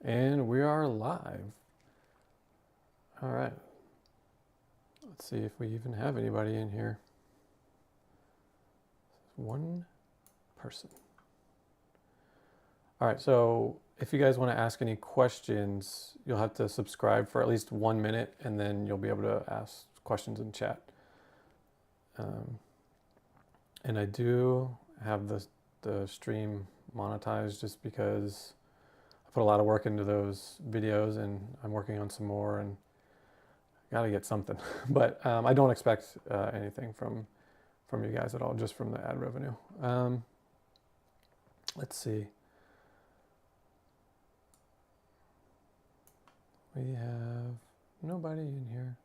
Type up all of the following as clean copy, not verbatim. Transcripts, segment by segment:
And we are live. All right. Let's see if we even have anybody in here. One person. All right. So if you guys want to ask any questions, you'll have to subscribe for at least 1 minute, and then you'll be able to ask questions in chat. And I do have the stream monetized just because I put a lot of work into those videos, and I'm working on some more, and got to get something. But I don't expect anything from you guys at all, just from the ad revenue. Let's see. We have nobody in here.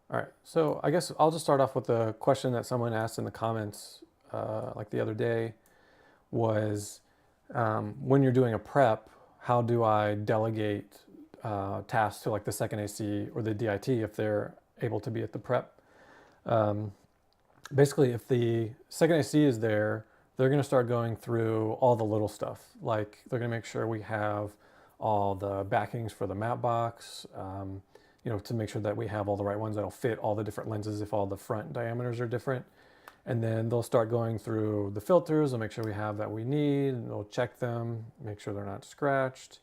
All right, so I guess I'll just start off with the question that someone asked in the comments like the other day was, when you're doing a prep, how do I delegate tasks to like the second AC or the DIT if they're able to be at the prep? Basically, if the second AC is there, they're going to start going through all the little stuff. Like they're going to make sure we have all the backings for the map box, to make sure that we have all the right ones that'll fit all the different lenses if all the front diameters are different. And then they'll start going through the filters. They'll make sure we have that we need, and they'll check them, make sure they're not scratched.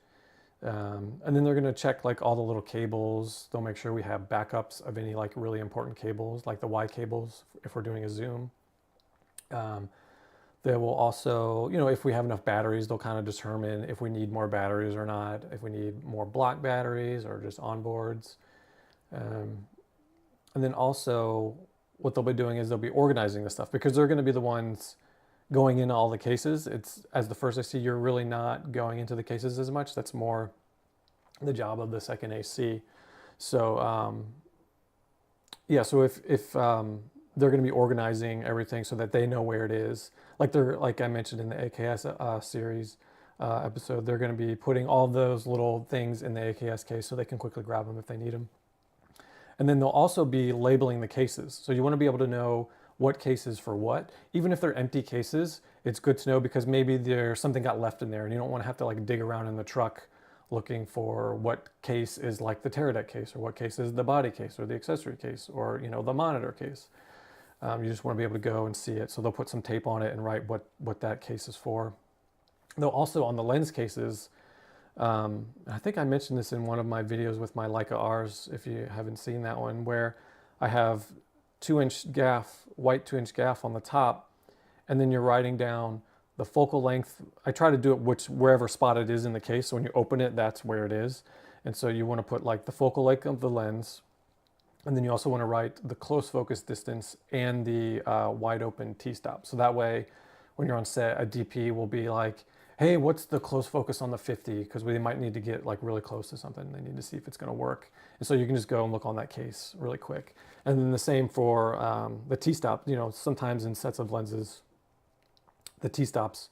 And then they're going to check like all the little cables. They'll make sure we have backups of any like really important cables, like the Y cables if we're doing a zoom. They will also, if we have enough batteries, they'll kind of determine if we need more batteries or not, if we need more block batteries or just onboards. And then also what they'll be doing is they'll be organizing the stuff because they're going to be the ones going into all the cases. It's, as the first AC, you're really not going into the cases as much. That's more the job of the second AC. So so if they're going to be organizing everything so that they know where it is, like I mentioned in the AKS series episode, they're going to be putting all those little things in the AKS case so they can quickly grab them if they need them. And then they'll also be labeling the cases. So you want to be able to know what cases for what. Even if they're empty cases, it's good to know because maybe there's something got left in there and you don't want to have to like dig around in the truck looking for what case is like the Teradek case or what case is the body case or the accessory case or the monitor case. You just want to be able to go and see it. So they'll put some tape on it and write what that case is for. They'll also, on the lens cases, I think I mentioned this in one of my videos with my Leica Rs, if you haven't seen that one, where I have 2-inch gaff, white 2-inch gaff on the top, and then you're writing down the focal length. I try to do it wherever spot it is in the case. So when you open it, that's where it is. And so you want to put like the focal length of the lens, and then you also want to write the close focus distance and the wide open T-stop. So that way, when you're on set, a DP will be like, hey, what's the close focus on the 50? Because we might need to get like really close to something. They need to see if it's going to work. And so you can just go and look on that case really quick. And then the same for the T-stop. Sometimes in sets of lenses, the T-stops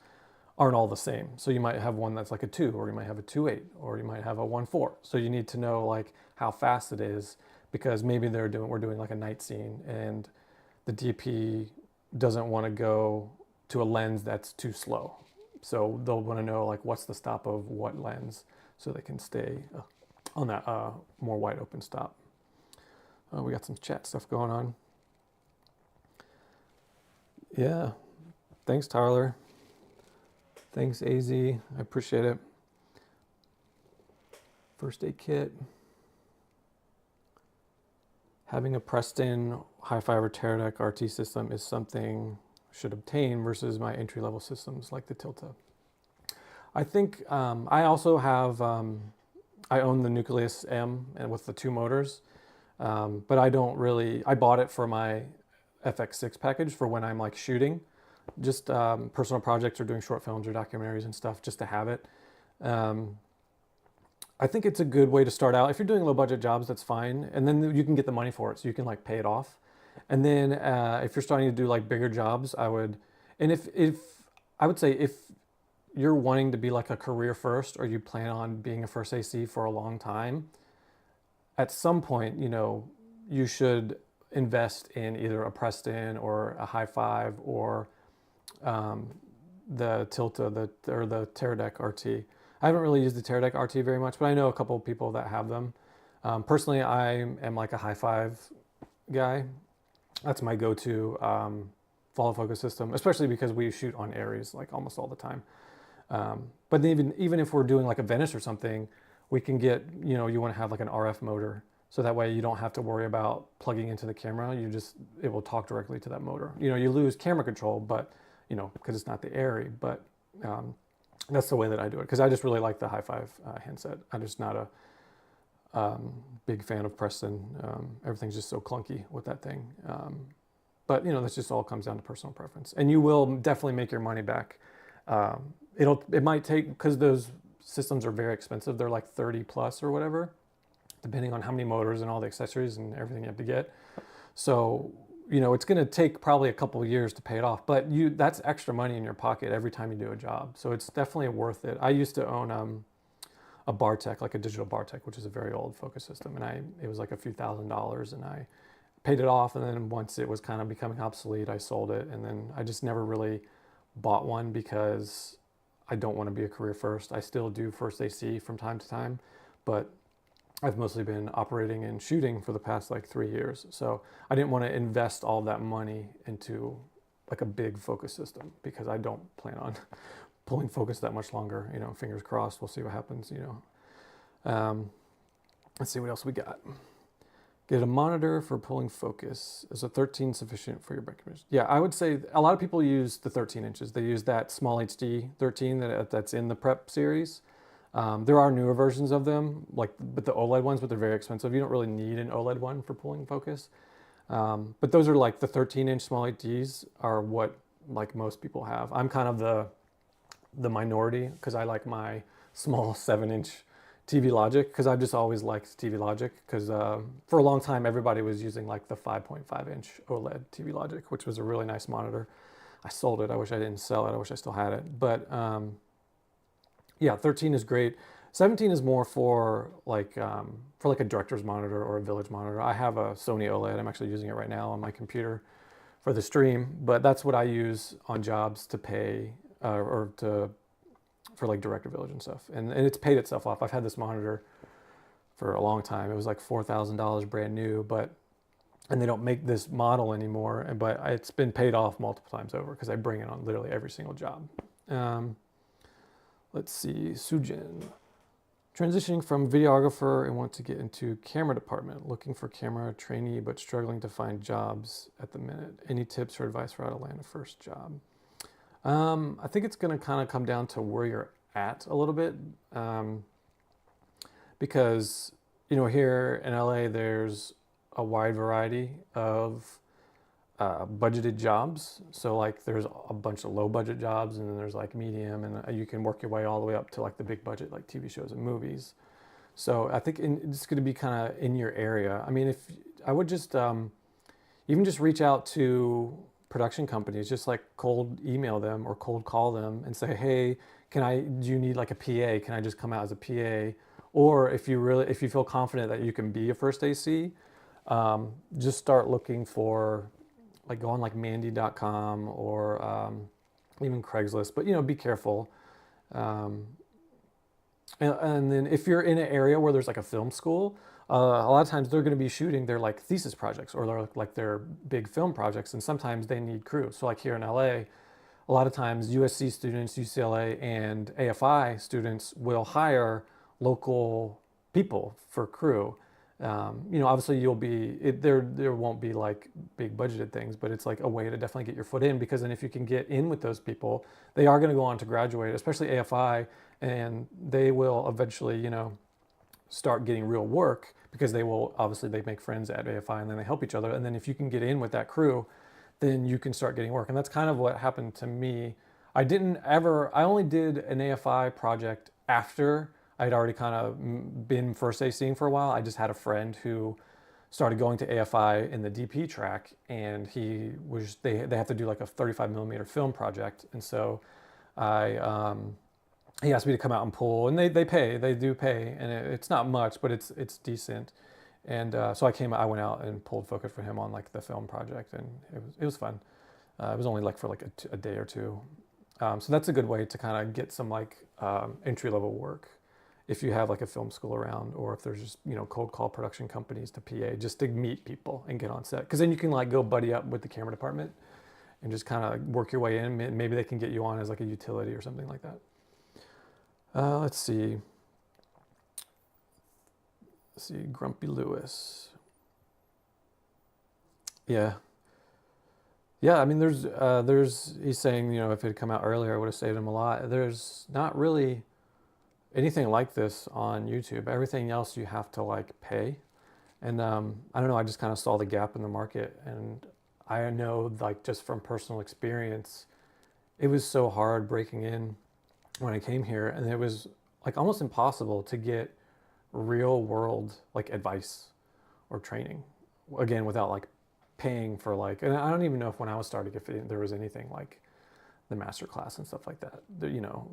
aren't all the same. So you might have one that's like a 2, or you might have a 2.8, or you might have a 1.4. So you need to know like how fast it is, because maybe we're doing like a night scene and the DP doesn't want to go to a lens that's too slow. So they'll want to know like what's the stop of what lens so they can stay on that more wide open stop. We got some chat stuff going on. Yeah. Thanks, Tyler. Thanks, AZ. I appreciate it. First aid kit. Having a pressed-in high-fiber Teradek RT system is something I should obtain versus my entry-level systems like the Tilta. I think I also have, I own the Nucleus M and with the 2 motors, but I bought it for my FX6 package for when I'm like shooting, just personal projects or doing short films or documentaries and stuff, just to have it. I think it's a good way to start out. If you're doing low budget jobs, that's fine. And then you can get the money for it, so you can like pay it off. And then if you're starting to do like bigger jobs, I would say if you're wanting to be like a career first, or you plan on being a first AC for a long time, at some point, you should invest in either a pressed in or a high 5 or the Tilta, or the Teradek RT. I haven't really used the Teradek RT very much, but I know a couple of people that have them. Personally, I am like a high five guy. That's my go-to follow focus system, especially because we shoot on Aries like almost all the time. But even if we're doing like a Venice or something, we can get, you want to have like an RF motor. So that way you don't have to worry about plugging into the camera. It will talk directly to that motor. You lose camera control, but, because it's not the Airy, but that's the way that I do it. Because I just really like the high five handset. I'm just not a big fan of Preston. Everything's just so clunky with that thing. But that just all comes down to personal preference. And you will definitely make your money back. It might take, because those systems are very expensive. They're like 30 plus or whatever, depending on how many motors and all the accessories and everything you have to get. So, it's going to take probably a couple of years to pay it off, but that's extra money in your pocket every time you do a job. So it's definitely worth it. I used to own a Bartek, like a digital Bartek, which is a very old focus system. And it was like a few $1,000s, and I paid it off. And then once it was kind of becoming obsolete, I sold it. And then I just never really bought one because I don't want to be a career first. I still do first AC from time to time, but I've mostly been operating and shooting for the past like 3 years. So I didn't want to invest all that money into like a big focus system because I don't plan on pulling focus that much longer. Fingers crossed. We'll see what happens. Let's see what else we got. Get a monitor for pulling focus. Is a 13 sufficient for your background? Yeah, I would say a lot of people use the 13 inches. They use that small HD 13 that's in the Prep series. There are newer versions of them, but the OLED ones, but they're very expensive. You don't really need an OLED one for pulling focus. But those are like the 13-inch small HDs are what like most people have. I'm kind of the minority because I like my small 7-inch TV Logic because I've just always liked TV Logic because for a long time everybody was using like the 5.5-inch OLED TV Logic, which was a really nice monitor. I sold it. I wish I didn't sell it. I wish I still had it. But yeah, 13 is great. 17 is more for like a director's monitor or a village monitor. I have a Sony OLED. I'm actually using it right now on my computer for the stream, but that's what I use on jobs to pay for like director village and stuff. And it's paid itself off. I've had this monitor for a long time. It was like $4,000 brand new, and they don't make this model anymore, but it's been paid off multiple times over because I bring it on literally every single job. Let's see, Sujin. Transitioning from videographer and want to get into camera department, looking for camera trainee, but struggling to find jobs at the minute. Any tips or advice for how to land a first job? I think it's going to kind of come down to where you're at a little bit. Because, here in LA, there's a wide variety of budgeted jobs. So like there's a bunch of low budget jobs and then there's like medium and you can work your way all the way up to like the big budget like TV shows and movies. So I think it's going to be kind of in your area. I mean, if I would just even just reach out to production companies, just like cold email them or cold call them and say, hey, do you need like a PA? Can I just come out as a PA? Or if you feel confident that you can be a first AC, just start looking for like go on like Mandy.com or even Craigslist, but be careful. And then if you're in an area where there's like a film school, a lot of times they're going to be shooting their like thesis projects or their big film projects, and sometimes they need crew. So like here in LA, a lot of times USC students, UCLA, and AFI students will hire local people for crew. Obviously there won't be like big budgeted things, but it's like a way to definitely get your foot in, because then if you can get in with those people, they are going to go on to graduate, especially AFI, and they will eventually, start getting real work because they make friends at AFI and then they help each other. And then if you can get in with that crew, then you can start getting work. And that's kind of what happened to me. I only did an AFI project after I'd already kind of been first ACing for a while. I just had a friend who started going to AFI in the DP track, and they have to do like a 35 millimeter film project. And so he asked me to come out and pull, and they do pay, and it's not much, but it's decent. And so I went out and pulled focus for him on like the film project, and it was fun. It was only like for like a day or two. So that's a good way to kind of get some like entry level work if you have like a film school around, or if there's just, cold call production companies to PA just to meet people and get on set. Because then you can like go buddy up with the camera department and just kind of work your way in. Maybe they can get you on as like a utility or something like that. Let's see. Grumpy Lewis. Yeah. Yeah, I mean, he's saying, if it had come out earlier, I would have saved him a lot. There's not really anything like this on YouTube. Everything else you have to like pay. And I don't know, I just kind of saw the gap in the market. And I know, like, just from personal experience, it was so hard breaking in when I came here. And it was like almost impossible to get real world like advice or training, again, without like paying for like, and I don't even know if when I was starting, if there was anything like the master class and stuff like that,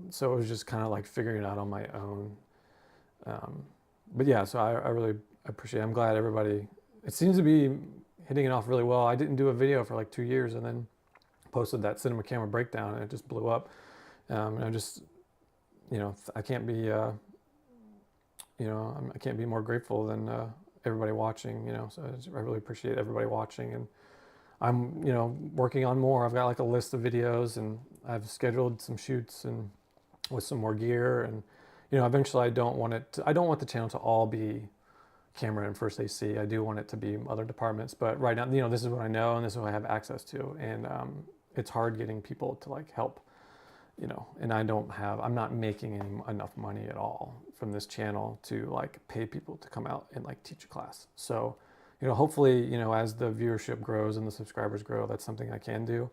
so it was just kind of like figuring it out on my own. But yeah, so I really appreciate it. I'm glad everybody, it seems to be hitting it off really well. I didn't do a video for like 2 years and then posted that cinema camera breakdown and it just blew up. And I just, I can't be, I can't be more grateful than everybody watching, so I really appreciate everybody watching. And I'm, working on more. I've got like a list of videos and I've scheduled some shoots and with some more gear. And, eventually I don't want the channel to all be camera and first AC. I do want it to be other departments, but right now, this is what I know and this is what I have access to. And it's hard getting people to like help, and I'm not making enough money at all from this channel to like pay people to come out and like teach a class. So, hopefully, as the viewership grows and the subscribers grow, that's something I can do.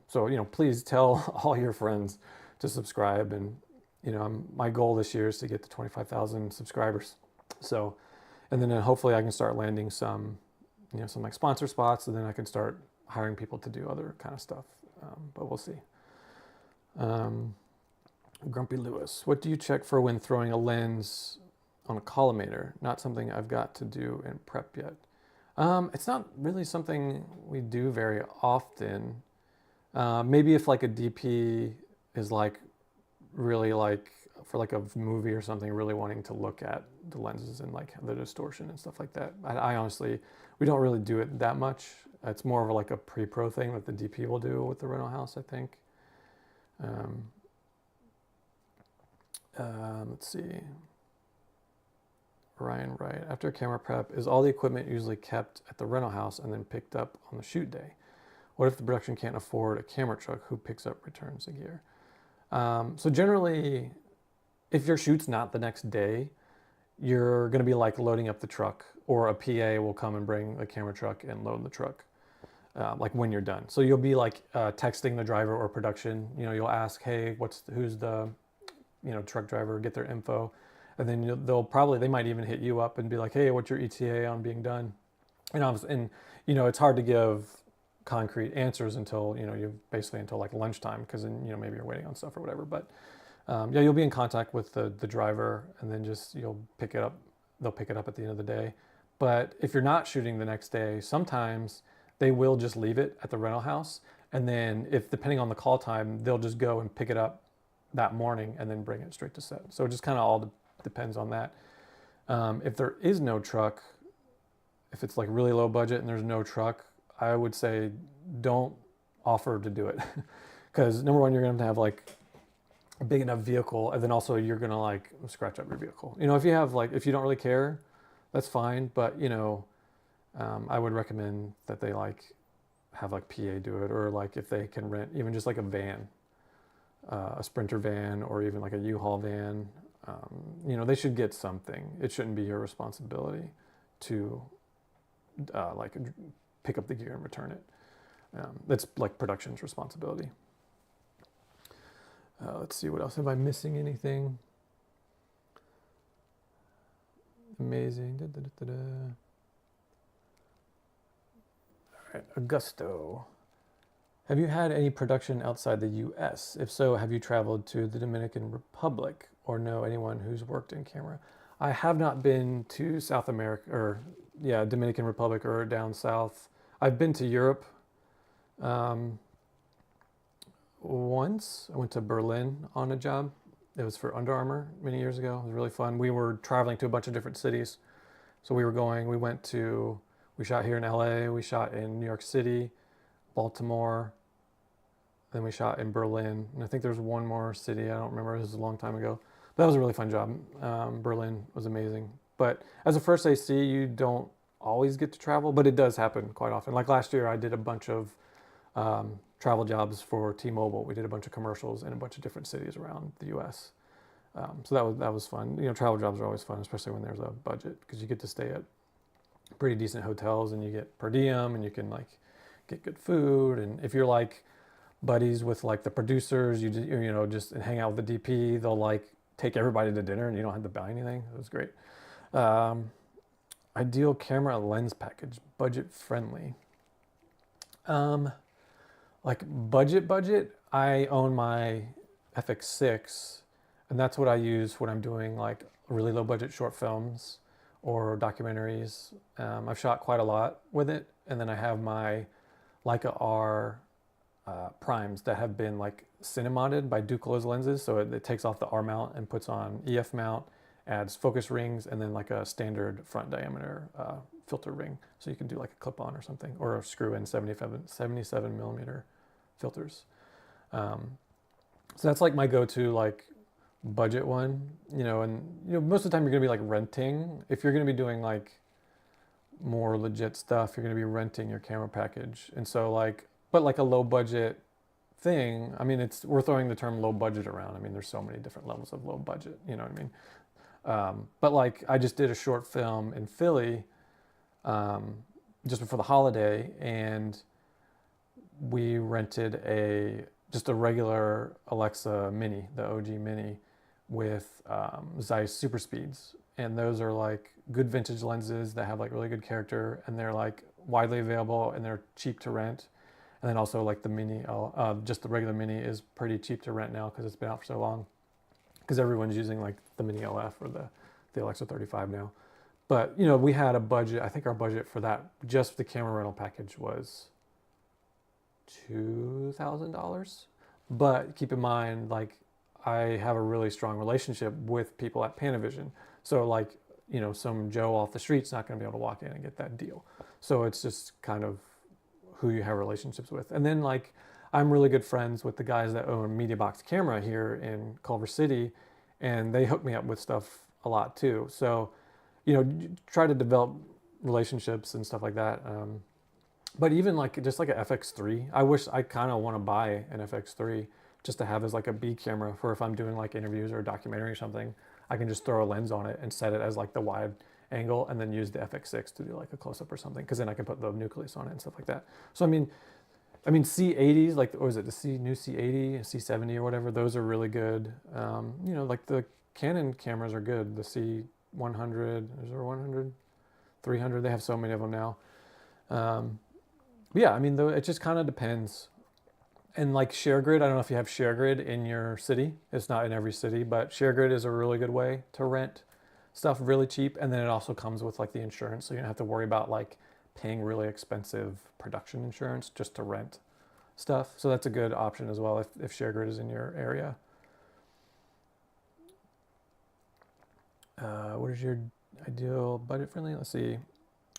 So, please tell all your friends to subscribe. And, my goal this year is to get to 25,000 subscribers. So, and then hopefully I can start landing some like sponsor spots, and then I can start hiring people to do other kind of stuff. But we'll see. Grumpy Lewis, what do you check for when throwing a lens on a collimator? Not something I've got to do in prep yet. It's not really something we do very often. Maybe if like a DP is like really like for like a movie or something, really wanting to look at the lenses and like the distortion and stuff like that. I honestly, we don't really do it that much. It's more of like a pre-pro thing that the DP will do with the rental house, I think. Let's see. Ryan Wright. After camera prep, is all the equipment usually kept at the rental house and then picked up on the shoot day? What if the production can't afford a camera truck? Who picks up, returns the gear? So generally, if your shoot's not the next day, you're going to be like loading up the truck, or a PA will come and bring the camera truck and load the truck. Like when you're done. So you'll be like texting the driver or production, you'll ask, hey, who's the, truck driver, get their info. And then they might even hit you up and be like, hey, what's your ETA on being done? And it's hard to give concrete answers until, until like lunchtime, because then, maybe you're waiting on stuff or whatever. But yeah, you'll be in contact with the driver, and then you'll pick it up. They'll pick it up at the end of the day. But if you're not shooting the next day, sometimes they will just leave it at the rental house. And then depending on the call time, they'll just go and pick it up that morning and then bring it straight to set. So it just kind of all depends on that. If there is no truck, if it's like really low budget and there's no truck, I would say don't offer to do it. Because number one, you're going to have like a big enough vehicle, and then also you're going to like scratch up your vehicle. If you have if you don't really care, that's fine. But I would recommend that they have PA do it, or if they can rent even just like a van, a Sprinter van, or even like a U-Haul van. They should get something. It shouldn't be your responsibility to pick up the gear and return it. That's like production's responsibility. Let's see, what else? Am I missing anything? Amazing. All right, Augusto. Have you had any production outside the US? If so, have you traveled to the Dominican Republic or know anyone who's worked in camera? I have not been to South America, Dominican Republic or down south. I've been to Europe once I went to Berlin on a job. It was for Under Armour many years ago. It was really fun. We were traveling to a bunch of different cities. So we shot here in LA, we shot in New York City, Baltimore, then we shot in Berlin. And I think there's one more city, I don't remember, this was a long time ago. But that was a really fun job. Berlin was amazing. But as a first AC, you don't always get to travel, but it does happen quite often. Like last year, I did a bunch of travel jobs for T-Mobile. We did a bunch of commercials in a bunch of different cities around the U.S. So that was fun. Travel jobs are always fun, especially when there's a budget, because you get to stay at pretty decent hotels and you get per diem and you can like get good food. And if you're like buddies with like the producers, just hang out with the DP, they'll like take everybody to dinner and you don't have to buy anything. It was great. Um, Ideal camera lens package, budget friendly. Um, like budget, I own my FX6, and that's what I use when I'm doing like really low budget short films or documentaries. I've shot quite a lot with it, and then I have my Leica R primes that have been like cinemodded by Duclos lenses, so it takes off the R mount and puts on EF mount, adds focus rings, and then like a standard front diameter filter ring, so you can do like a clip-on or something, or a screw-in 77 millimeter filters. So that's like my go-to like budget one, and most of the time you're gonna be like renting. If you're gonna be doing like more legit stuff, you're gonna be renting your camera package. And so like, but like a low budget thing, I mean, we're throwing the term low budget around. I mean, there's so many different levels of low budget, you know what I mean? But like I just did a short film in Philly just before the holiday, and we rented just a regular Alexa Mini, the OG Mini, with Zeiss Super Speeds, and those are like good vintage lenses that have like really good character, and they're like widely available and they're cheap to rent. And then also like the Mini, just the regular Mini is pretty cheap to rent now because it's been out for so long, because everyone's using like the Mini LF or the Alexa 35 now. But we had a budget. I think our budget for that, just the camera rental package, was $2,000. But keep in mind, like, I have a really strong relationship with people at Panavision. So like, some Joe off the street's not going to be able to walk in and get that deal. So it's just kind of who you have relationships with. And then like, I'm really good friends with the guys that own Media Box Camera here in Culver City, and they hook me up with stuff a lot too. So, try to develop relationships and stuff like that. But even like just like an FX3, I kind of want to buy an FX3 just to have as like a B camera for if I'm doing like interviews or a documentary or something. I can just throw a lens on it and set it as like the wide angle, and then use the FX6 to do like a close-up or something, because then I can put the nucleus on it and stuff like that. So I mean C80s, like, what was it, the new C80, C70 or whatever, those are really good. Like the Canon cameras are good. The C100, is there 100, 300? They have so many of them now. Yeah, I mean, it just kind of depends. And like ShareGrid, I don't know if you have ShareGrid in your city. It's not in every city, but ShareGrid is a really good way to rent stuff really cheap. And then it also comes with like the insurance, so you don't have to worry about like paying really expensive production insurance just to rent stuff. So that's a good option as well if ShareGrid is in your area. What is your ideal budget friendly? Let's see.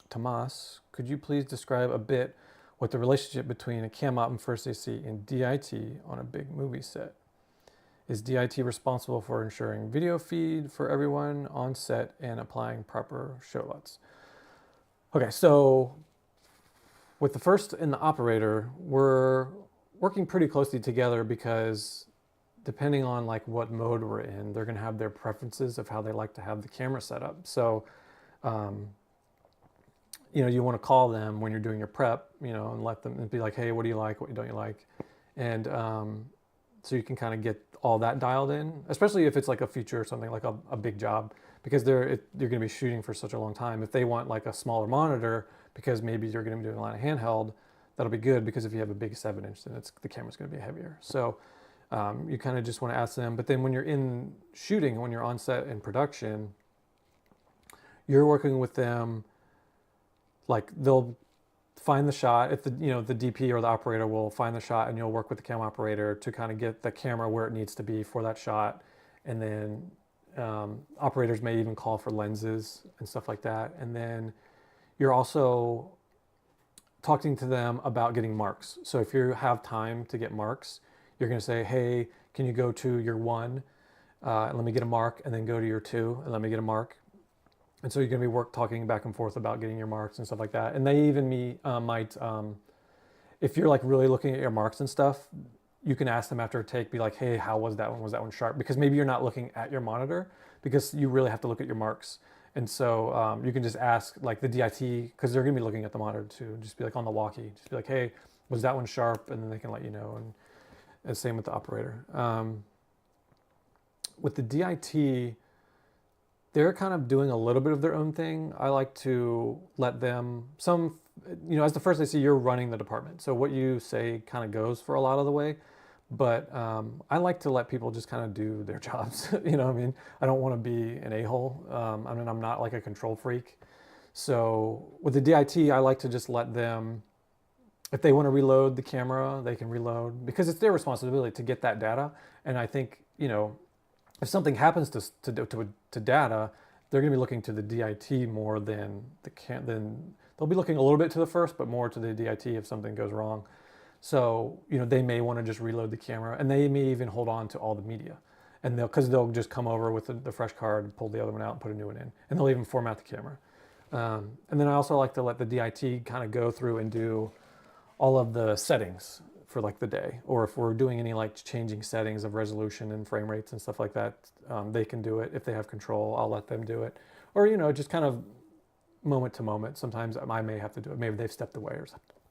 Tomas, could you please describe a bit what the relationship between a cam op and first AC and DIT on a big movie set? Is DIT responsible for ensuring video feed for everyone on set and applying proper show lots? Okay, so with the first and the operator, we're working pretty closely together, because depending on like what mode we're in, they're going to have their preferences of how they like to have the camera set up. So, you want to call them when you're doing your prep, and let them be like, hey, what do you like? What don't you like? And so you can kind of get all that dialed in, especially if it's like a feature or something, like a big job, because you're going to be shooting for such a long time. If they want like a smaller monitor, because maybe you're going to be doing a lot of handheld, that'll be good, because if you have a big 7-inch, then the camera's going to be heavier. So you kind of just want to ask them. But then when you're in shooting, when you're on set in production, you're working with them. Like, they'll find the shot. If the the DP or the operator will find the shot, and you'll work with the camera operator to kind of get the camera where it needs to be for that shot. And then operators may even call for lenses and stuff like that. And then you're also talking to them about getting marks. So if you have time to get marks, you're going to say, hey, can you go to your 1 and let me get a mark, and then go to your 2 and let me get a mark. And so you're going to be talking back and forth about getting your marks and stuff like that. And they even might, if you're like really looking at your marks and stuff, you can ask them after a take, be like, hey, how was that one? Was that one sharp? Because maybe you're not looking at your monitor, because you really have to look at your marks. And so you can just ask like the DIT, because they're going to be looking at the monitor too. Just be like on the walkie, just be like, hey, was that one sharp? And then they can let you know. And same with the operator. With the DIT, they're kind of doing a little bit of their own thing. I like to let them, as the first AC, you're running the department. So what you say kind of goes for a lot of the way. But I like to let people just kind of do their jobs. You know what I mean? I don't want to be an a-hole. I mean, I'm not like a control freak. So with the DIT, I like to just let them, if they want to reload the camera, they can reload, because it's their responsibility to get that data. And I think, if something happens to data, they're going to be looking to the DIT more than they'll be looking a little bit to the first, but more to the DIT if something goes wrong. So, they may want to just reload the camera, and they may even hold on to all the media, and they'll just come over with the fresh card, pull the other one out, and put a new one in, and they'll even format the camera. And then I also like to let the DIT kind of go through and do all of the settings for like the day, or if we're doing any like changing settings of resolution and frame rates and stuff like that, they can do it. If they have control, I'll let them do it, or just kind of moment to moment. Sometimes I may have to do it. Maybe they've stepped away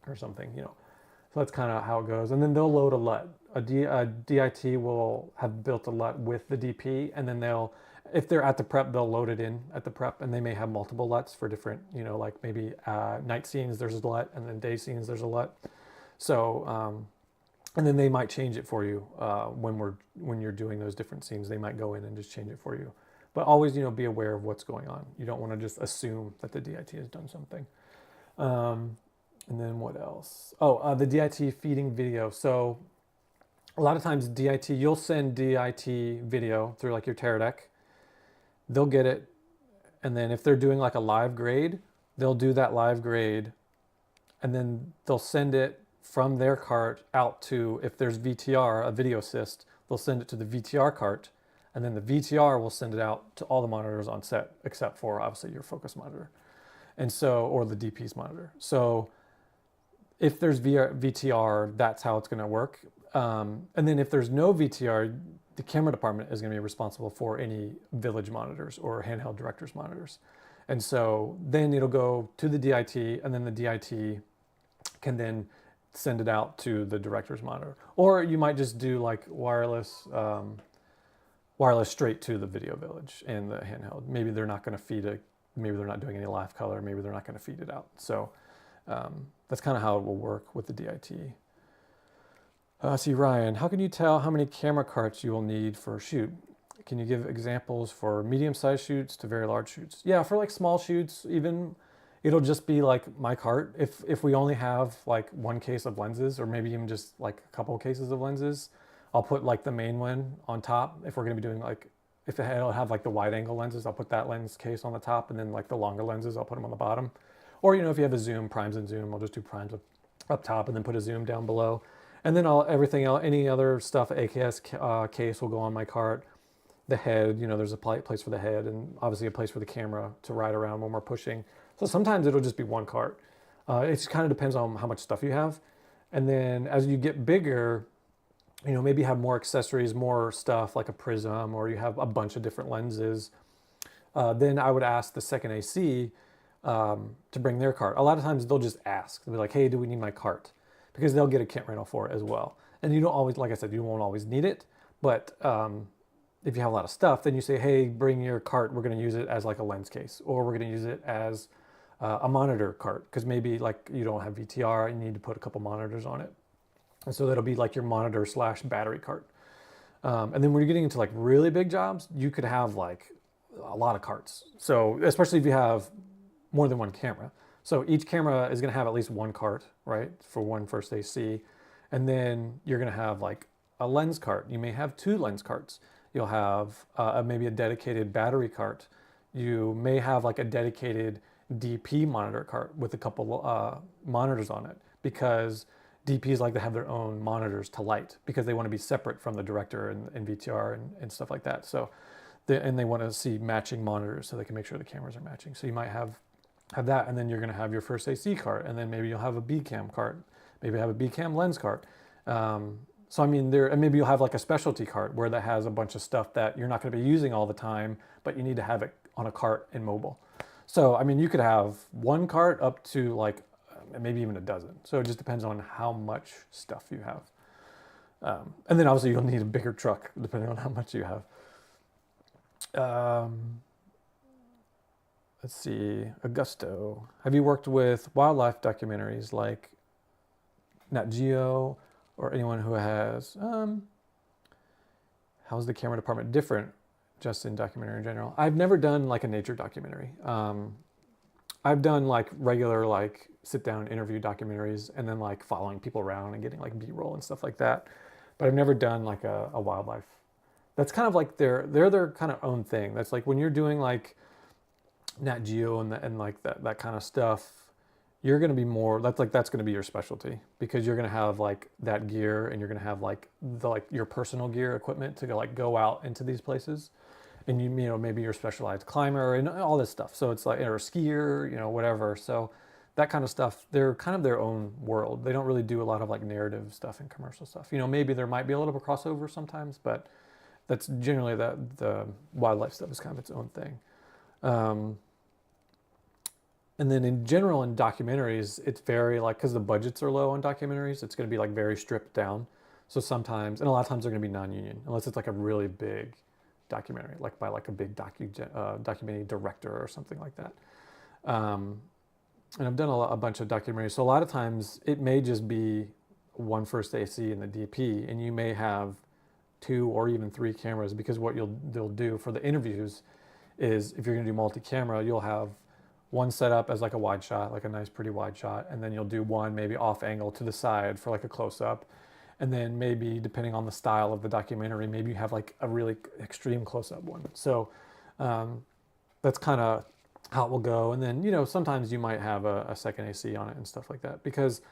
or something. So that's kind of how it goes. And then they'll load a LUT. A DIT will have built a LUT with the DP, and then if they're at the prep, they'll load it in at the prep, and they may have multiple LUTs for different, like maybe night scenes there's a LUT, and then day scenes there's a LUT. So, and then they might change it for you when you're doing those different scenes. They might go in and just change it for you. But always, be aware of what's going on. You don't want to just assume that the DIT has done something. And then what else? Oh, the DIT feeding video. So a lot of times you'll send DIT video through like your Teradek. They'll get it. And then if they're doing like a live grade, they'll do that live grade. And then they'll send it from their cart out to, if there's VTR, a video assist, they'll send it to the VTR cart. And then the VTR will send it out to all the monitors on set, except for obviously your focus monitor. And so, or the DP's monitor. So if there's VTR, that's how it's going to work. And then if there's no VTR, the camera department is going to be responsible for any village monitors or handheld director's monitors. And so then it'll go to the DIT, and then the DIT can then send it out to the director's monitor. Or you might just do like wireless straight to the video village and the handheld. Maybe they're not going to feed it. Maybe they're not doing any live color. Maybe they're not going to feed it out. So that's kind of how it will work with the DIT. See, Ryan, how can you tell how many camera carts you will need for a shoot? Can you give examples for medium-sized shoots to very large shoots? Yeah, for like small shoots, even it'll just be like my cart. If we only have like one case of lenses, or maybe even just like a couple of cases of lenses, I'll put like the main one on top. If we're going to be doing like, if it'll have like the wide angle lenses, I'll put that lens case on the top, and then like the longer lenses, I'll put them on the bottom. Or, if you have a zoom, primes and zoom, I'll just do primes up top and then put a zoom down below. And then everything else, any other stuff, AKS case will go on my cart. The head, there's a place for the head, and obviously a place for the camera to ride around when we're pushing. So sometimes it'll just be one cart. It just kind of depends on how much stuff you have. And then as you get bigger, maybe you have more accessories, more stuff like a prism, or you have a bunch of different lenses. Then I would ask the second AC to bring their cart. A lot of times they'll just ask. They'll be like, hey, do we need my cart? Because they'll get a kit rental for it as well. And you don't always, like I said, you won't always need it. But if you have a lot of stuff, then you say, hey, bring your cart. We're going to use it as like a lens case, or we're going to use it as a monitor cart, because maybe like you don't have VTR and you need to put a couple monitors on it. And so that'll be like your monitor / battery cart. And then when you're getting into like really big jobs, you could have like a lot of carts. So especially if you have more than one camera. So each camera is going to have at least one cart, right, for one first AC. And then you're going to have like a lens cart. You may have two lens carts. You'll have maybe a dedicated battery cart. You may have like a dedicated DP monitor cart with a couple monitors on it, because DPs like to have their own monitors to light because they want to be separate from the director and VTR and stuff like that. So, and they want to see matching monitors so they can make sure the cameras are matching. So you might have that, and then you're going to have your first AC cart, and then maybe you'll have a B cam cart, maybe have a B cam lens cart. So I mean, and maybe you'll have like a specialty cart where that has a bunch of stuff that you're not going to be using all the time, but you need to have it on a cart in mobile. So I mean, you could have one cart up to like maybe even a dozen. So it just depends on how much stuff you have. And then obviously you'll need a bigger truck depending on how much you have. Let's see, Augusto. Have you worked with wildlife documentaries like Nat Geo or anyone who has, how's the camera department different just in documentary in general? I've never done like a nature documentary. I've done like regular like sit down interview documentaries and then like following people around and getting like B-roll and stuff like that. But I've never done like a wildlife. That's kind of like they're their kind of own thing. That's like when you're doing like Nat Geo and like that kind of stuff, you're going to be more, that's going to be your specialty, because you're going to have like that gear and you're going to have like your personal gear equipment to go out into these places. And you know, maybe you're a specialized climber and all this stuff. So it's like, or a skier, you know, whatever. So that kind of stuff, they're kind of their own world. They don't really do a lot of like narrative stuff and commercial stuff. You know, maybe there might be a little bit of crossover sometimes, but that's generally the wildlife stuff is kind of its own thing. And then in general in documentaries, it's very like, because the budgets are low on documentaries, it's going to be like very stripped down. So sometimes, and a lot of times they're going to be non-union, unless it's like a really big documentary, like by like a big documentary director or something like that. And I've done a bunch of documentaries. So a lot of times it may just be one first AC and the DP, and you may have 2 or even 3 cameras, because what they'll do for the interviews is, if you're going to do multi-camera, you'll have one set up as like a wide shot, like a nice pretty wide shot, and then you'll do one maybe off angle to the side for like a close-up, and then maybe depending on the style of the documentary, maybe you have like a really extreme close-up one. So that's kind of how it will go. And then, you know, sometimes you might have a second AC on it and stuff like that, because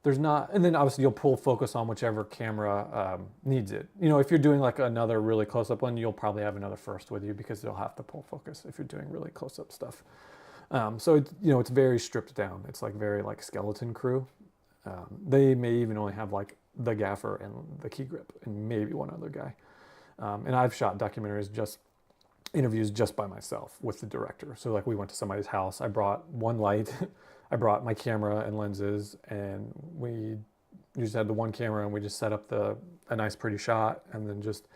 there's not, and then obviously you'll pull focus on whichever camera needs it. You know, if you're doing like another really close-up one, you'll probably have another first with you, because they'll have to pull focus if you're doing really close-up stuff. So it's, you know, it's very stripped down. It's like very like skeleton crew. They may even only have like the gaffer and the key grip and maybe one other guy. And I've shot documentaries, interviews just by myself with the director. So like we went to somebody's house. I brought one light, I brought my camera and lenses, and we just had the one camera, and we just set up a nice pretty shot and then just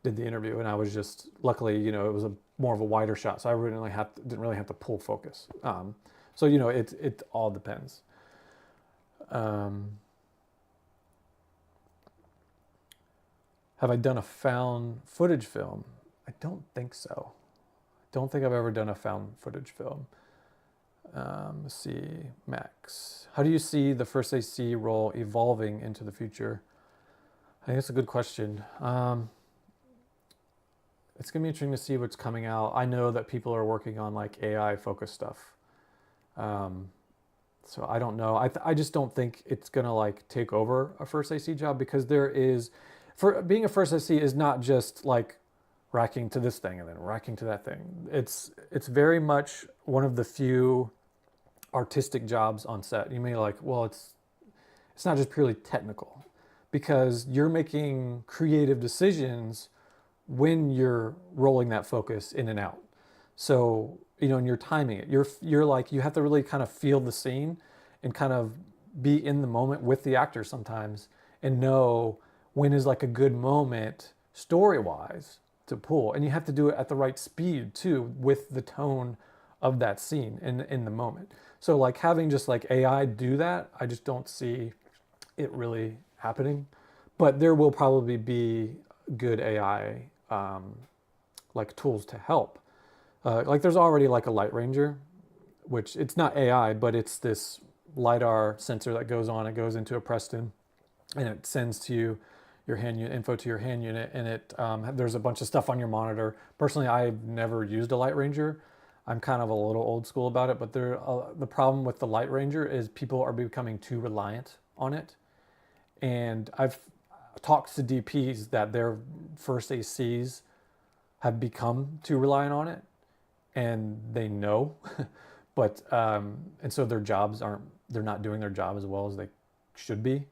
did the interview. And I was just, luckily, you know, it was more of a wider shot, so I didn't really have to pull focus. So you know, it all depends. Have I done a found footage film? I don't think so. I don't think I've ever done a found footage film. Let's see, Max. How do you see the first AC role evolving into the future? I think that's a good question. It's going to be interesting to see what's coming out. I know that people are working on like AI focused stuff. So I don't know. I just don't think it's going to like take over a first AC job, because for being a first AC is not just like racking to this thing and then racking to that thing. It's very much one of the few artistic jobs on set. You may like, well, it's not just purely technical, because you're making creative decisions when you're rolling that focus in and out. So, you know, and you're timing it. You're like, you have to really kind of feel the scene and kind of be in the moment with the actor sometimes, and know when is like a good moment story-wise to pull. And you have to do it at the right speed too, with the tone of that scene in the moment. So like having just like AI do that, I just don't see it really happening. But there will probably be good AI like tools to help. Like there's already like a Light Ranger, which it's not AI, but it's this LiDAR sensor that goes on. It goes into a Preston, and it sends to you your hand unit info to your hand unit, and it there's a bunch of stuff on your monitor. Personally, I've never used a Light Ranger. I'm kind of a little old school about it, but the problem with the Light Ranger is people are becoming too reliant on it. And I've talked to DPs that their first ACs have become too reliant on it, and they know, but and so their jobs aren't, they're not doing their job as well as they should be.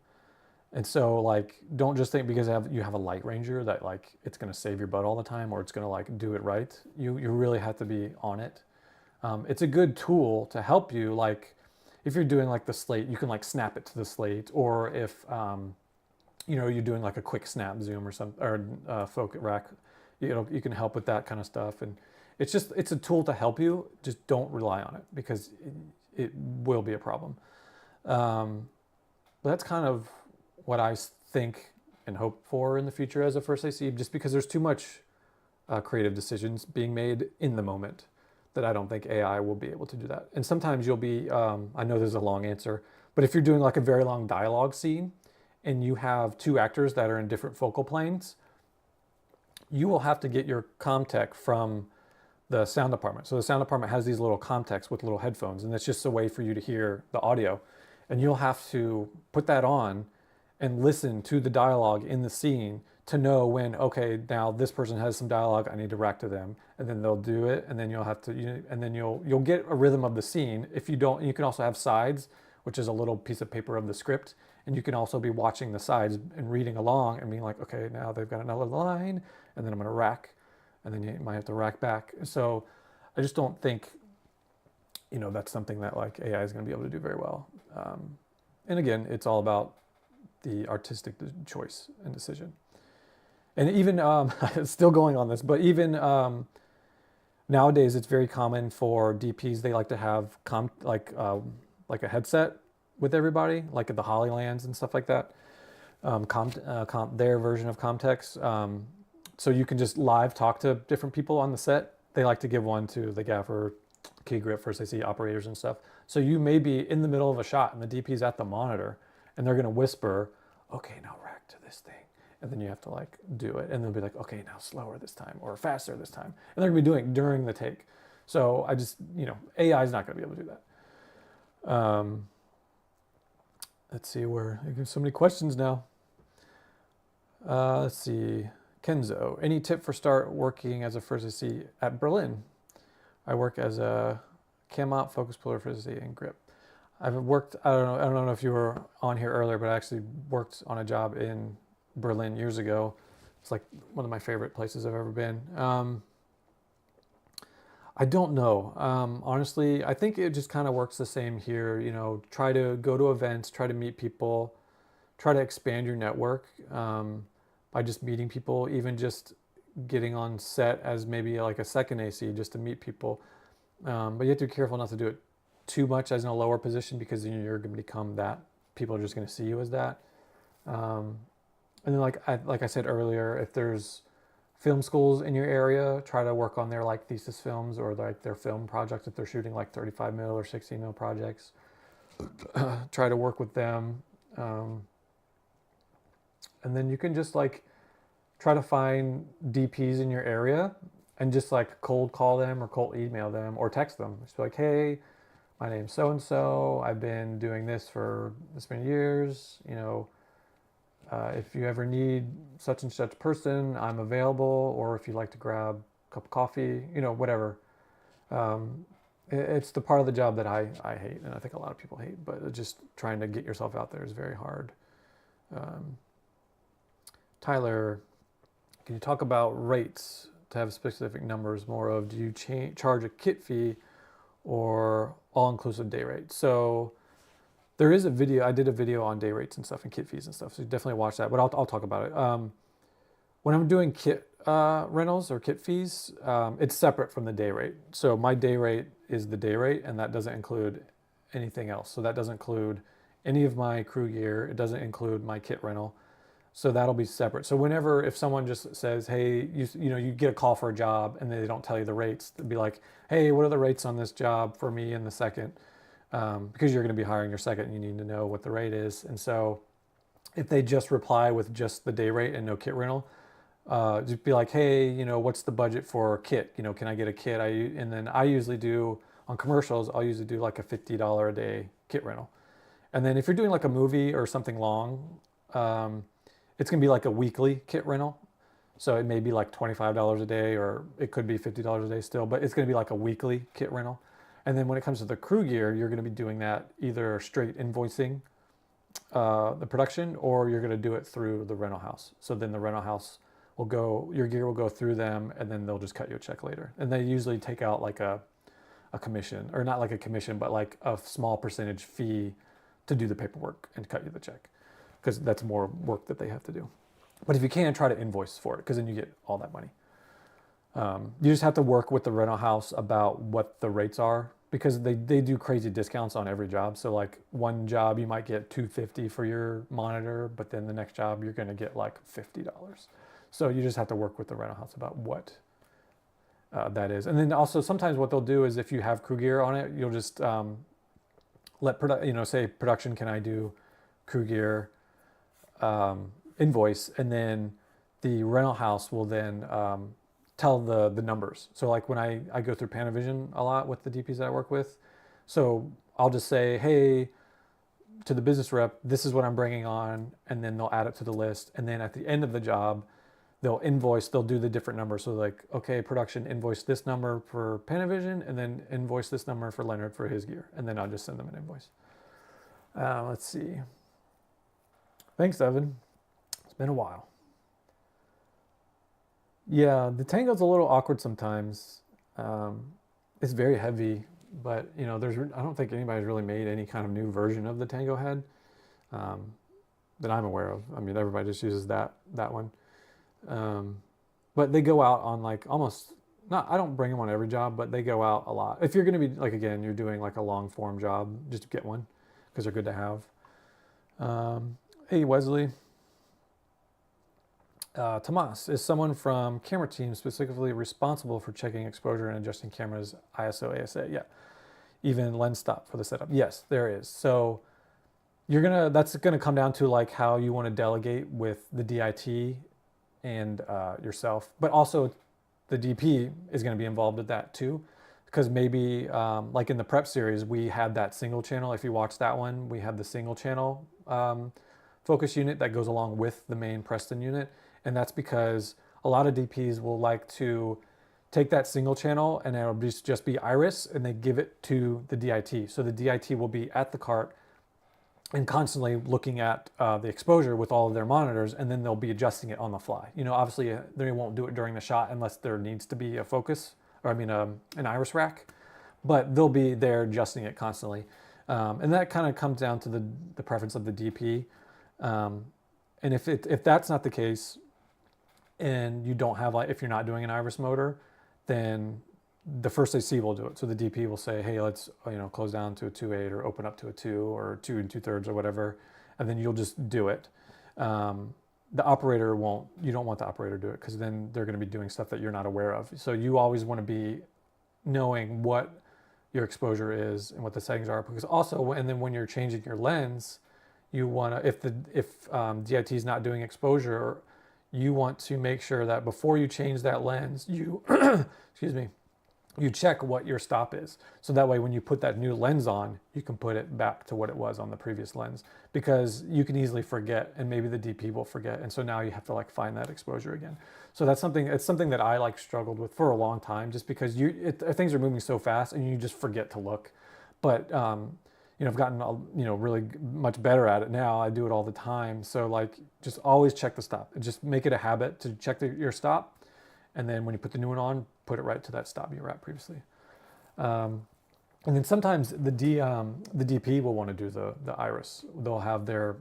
And so like, don't just think because you have a Light Ranger that like it's going to save your butt all the time or it's going to like do it right. You really have to be on it. It's a good tool to help you. Like if you're doing like the slate, you can like snap it to the slate, or if you're doing like a quick snap zoom or something, or focus rack, you can help with that kind of stuff. And it's a tool to help you. Just don't rely on it because it will be a problem. But that's kind of what I think and hope for in the future as a first AC, just because there's too much creative decisions being made in the moment that I don't think AI will be able to do that. And sometimes you'll be, I know there's a long answer, but if you're doing like a very long dialogue scene and you have two actors that are in different focal planes, you will have to get your comm tech from the sound department. So the sound department has these little comm techs with little headphones, and it's just a way for you to hear the audio. And you'll have to put that on and listen to the dialogue in the scene to know when, okay, now this person has some dialogue, I need to rack to them, and then they'll do it, and then you'll have to, and then you'll get a rhythm of the scene. If you don't, you can also have sides, which is a little piece of paper of the script, and you can also be watching the sides and reading along and being like, okay, now they've got another line, and then I'm going to rack, and then you might have to rack back. So I just don't think, that's something that like AI is going to be able to do very well. And again, it's all about the artistic choice and decision. And even still going on this, but even nowadays, it's very common for DPs. They like to have like a headset with everybody, like at the Hollylands and stuff like that. Their version of Comtex. So you can just live talk to different people on the set. They like to give one to the gaffer, key grip, first AC operators and stuff. So you may be in the middle of a shot and the DP's at the monitor, and they're going to whisper, okay, now rack to this thing. And then you have to like do it. And they'll be like, okay, now slower this time or faster this time. And they're gonna be doing it during the take. So I just, AI is not gonna be able to do that. Let's see there's so many questions now. Let's see, Kenzo, any tip for start working as a first AC at Berlin? I work as a cam out, focus puller, first AC, and grip. I've worked, I don't know if you were on here earlier, but I actually worked on a job in Berlin years ago. It's like one of my favorite places I've ever been. I don't know. Honestly, I think it just kind of works the same here. Try to go to events, try to meet people, try to expand your network by just meeting people, even just getting on set as maybe like a second AC just to meet people. But you have to be careful not to do it too much as in a lower position, because then you're going to become that. People are just going to see you as that. And then like I said earlier, if there's film schools in your area, try to work on their like thesis films or like their film projects if they're shooting like 35 mil or 60 mil projects. Try to work with them. And then you can just like try to find DPs in your area and just like cold call them or cold email them or text them. Just be like, hey, my name's so-and-so. I've been doing this for this many years. If you ever need such and such person, I'm available. Or if you'd like to grab a cup of coffee, whatever. It's the part of the job that I hate, and I think a lot of people hate, but just trying to get yourself out there is very hard. Tyler, can you talk about rates to have specific numbers more of, do you charge a kit fee or all-inclusive day rate? So there is a video, I did a video on day rates and stuff and kit fees and stuff, so you definitely watch that, but I'll talk about it. When I'm doing kit rentals or kit fees, it's separate from the day rate. So my day rate is the day rate, and that doesn't include anything else. So that doesn't include any of my crew gear. It doesn't include my kit rental. So that'll be separate. So whenever, if someone just says, hey, you get a call for a job and they don't tell you the rates, they'll be like, hey, what are the rates on this job for me in the second? Because you're going to be hiring your second, you need to know what the rate is. And so if they just reply with just the day rate and no kit rental, just be like, hey, what's the budget for a kit? Can I get a kit? And then I usually do on commercials, I'll usually do like a $50 a day kit rental. And then if you're doing like a movie or something long, it's going to be like a weekly kit rental. So it may be like $25 a day, or it could be $50 a day still, but it's going to be like a weekly kit rental. And then when it comes to the crew gear, you're going to be doing that either straight invoicing the production, or you're going to do it through the rental house. So then the rental house will go, your gear will go through them, and then they'll just cut you a check later. And they usually take out like a commission, or not like a commission, but like a small percentage fee to do the paperwork and cut you the check, because that's more work that they have to do. But if you can, try to invoice for it, because then you get all that money. You just have to work with the rental house about what the rates are, because they do crazy discounts on every job. So like one job you might get $250 for your monitor, but then the next job you're going to get like $50. So you just have to work with the rental house about what that is. And then also sometimes what they'll do is if you have crew gear on it, you'll just say production, can I do crew gear invoice, and then the rental house will then tell the numbers. So like when I go through Panavision a lot with the DPs that I work with, so I'll just say, hey, to the business rep, this is what I'm bringing on, and then they'll add it to the list. And then at the end of the job, they'll do the different numbers. So like, okay, production, invoice this number for Panavision, and then invoice this number for Leonard for his gear. And then I'll just send them an invoice. Let's see. Thanks, Evan. It's been a while. Yeah, the Tango's a little awkward sometimes. It's very heavy, but I don't think anybody's really made any kind of new version of the Tango head that I'm aware of. I mean, everybody just uses that one. But they go out on like almost not. I don't bring them on every job, but they go out a lot. If you're going to be like, again, you're doing like a long form job, just get one because they're good to have. Hey, Wesley. Tomas, is someone from camera team specifically responsible for checking exposure and adjusting cameras ISO, ASA? Yeah. Even lens stop for the setup. Yes, there is. So that's gonna come down to like how you want to delegate with the DIT and yourself, but also the DP is going to be involved with that too, because maybe like in the prep series, we had that single channel. If you watch that one, we have the single channel focus unit that goes along with the main Preston unit. And that's because a lot of DPs will like to take that single channel and it'll just be iris, and they give it to the DIT. So the DIT will be at the cart and constantly looking at the exposure with all of their monitors, and then they'll be adjusting it on the fly. Obviously they won't do it during the shot unless there needs to be a focus, or an iris rack, but they'll be there adjusting it constantly. And that kind of comes down to the preference of the DP. And if that's not the case, and you don't have, like, if you're not doing an iris motor, then the first AC will do it. So the DP will say, hey, let's close down to a 2.8 or open up to a 2 or 2 2/3 or whatever, and then you'll just do it. The operator won't. You don't want the operator to do it, because then they're going to be doing stuff that you're not aware of. So you always want to be knowing what your exposure is and what the settings are, because also, and then when you're changing your lens, you want to, if DIT is not doing exposure, you want to make sure that before you change that lens, you excuse me, you check what your stop is. So that way when you put that new lens on, you can put it back to what it was on the previous lens, because you can easily forget, and maybe the DP will forget. And so now you have to like find that exposure again. So it's something that I like struggled with for a long time, just because things are moving so fast and you just forget to look. But I've gotten really much better at it now. I do it all the time. So like, just always check the stop. Just make it a habit to check your stop. And then when you put the new one on, put it right to that stop you were at previously. And then sometimes the DP will want to do the iris. They'll have their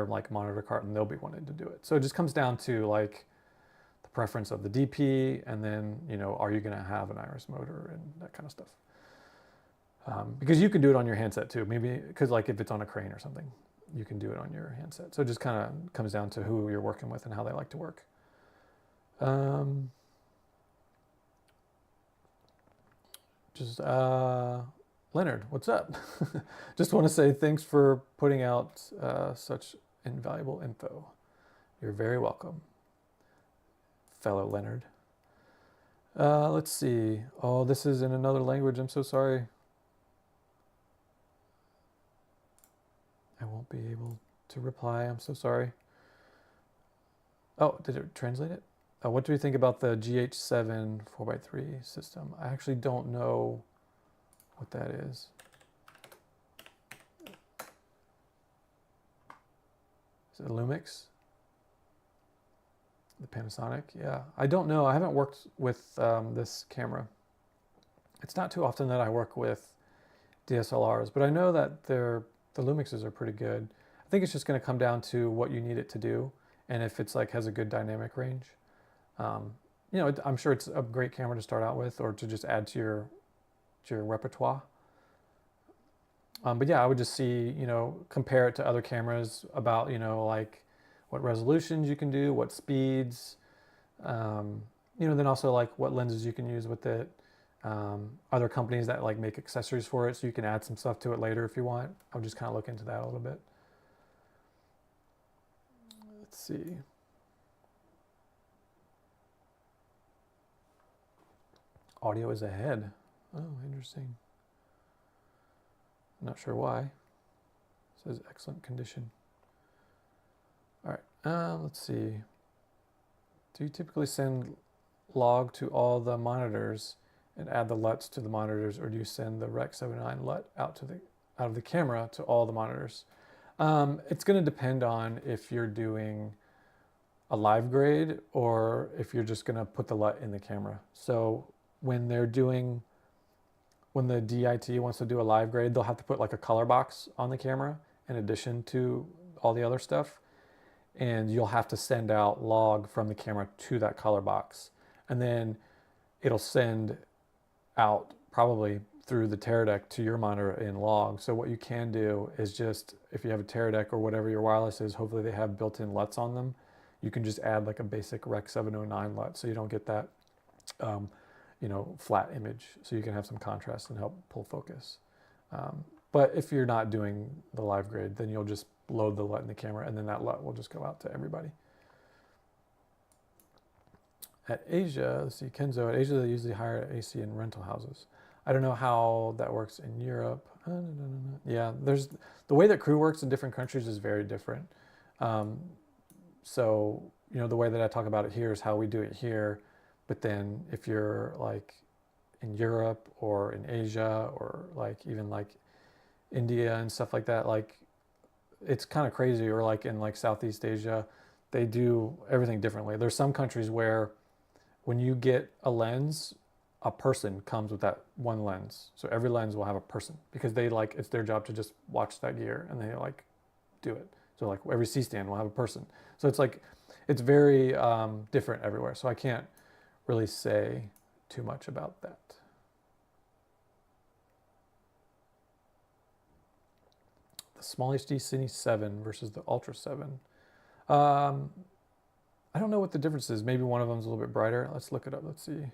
like monitor cart, and they'll be wanting to do it. So it just comes down to like the preference of the DP, and then are you going to have an iris motor and that kind of stuff. Because you can do it on your handset too, maybe, because like if it's on a crane or something, you can do it on your handset. So it just kind of comes down to who you're working with and how they like to work. Leonard, what's up? Just want to say thanks for putting out such invaluable info. You're very welcome, fellow Leonard. Let's see. Oh, this is in another language. I'm so sorry. I won't be able to reply. I'm so sorry. Oh, did it translate it? What do you think about the GH7 4x3 system? I actually don't know what that is. Is it Lumix? The Panasonic? Yeah, I don't know. I haven't worked with this camera. It's not too often that I work with DSLRs, but I know that the Lumixes are pretty good. I think it's just going to come down to what you need it to do, and if it's like has a good dynamic range. You know, I'm sure it's a great camera to start out with, or to just add to your repertoire. But yeah, I would just see, you know, compare it to other cameras about, you know, like what resolutions you can do, what speeds, you know, then also like what lenses you can use with it. Other companies that like make accessories for it, so you can add some stuff to it later if you want. I'll just kind of look into that a little bit. Let's see. Audio is ahead. Oh, interesting. I'm not sure why. It says excellent condition. All right, let's see. Do you typically send log to all the monitors and add the LUTs to the monitors, or do you send the Rec 79 LUT out of the camera to all the monitors? It's going to depend on if you're doing a live grade or if you're just going to put the LUT in the camera. So when the DIT wants to do a live grade, they'll have to put like a color box on the camera in addition to all the other stuff. And you'll have to send out log from the camera to that color box. And then it'll send out probably through the Teradek to your monitor in log. So what you can do is just, if you have a Teradek or whatever your wireless is, hopefully they have built-in LUTs on them. You can just add like a basic Rec 709 LUT so you don't get that you know, flat image, so you can have some contrast and help pull focus. But if you're not doing the live grade, then you'll just load the LUT in the camera, and then that LUT will just go out to everybody. At Asia, let's see, Kenzo, at Asia they usually hire AC in rental houses. I don't know how that works in Europe. Yeah, there's the way that crew works in different countries is very different. So, you know, the way that I talk about it here is how we do it here. But then if you're like in Europe or in Asia or like even like India and stuff like that, like it's kind of crazy. Or like in like Southeast Asia, they do everything differently. There's some countries where when you get a lens, a person comes with that one lens. So every lens will have a person because they like, it's their job to just watch that gear and they like do it. So like every C-stand will have a person. So it's like, it's very different everywhere. So I can't really say too much about that. The Small HD Cine 7 versus the Ultra 7. I don't know what the difference is. Maybe one of them is a little bit brighter. Let's look it up. Let's see.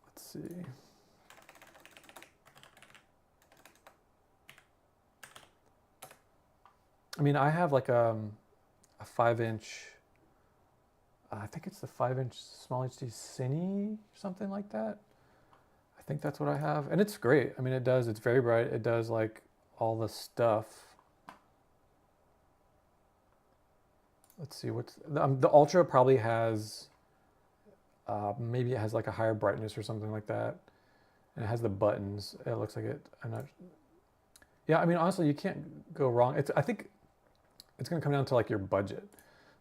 Let's see. I mean, I have like a 5-inch, I think it's the 5-inch Small HD Cine or something like that. I think that's what I have. And it's great. I mean, it's very bright. It does like all the stuff. Let's see, what's the Ultra probably has, maybe it has like a higher brightness or something like that. And it has the buttons. It looks like it. I'm not. Yeah, I mean, honestly, you can't go wrong. I think it's going to come down to like your budget.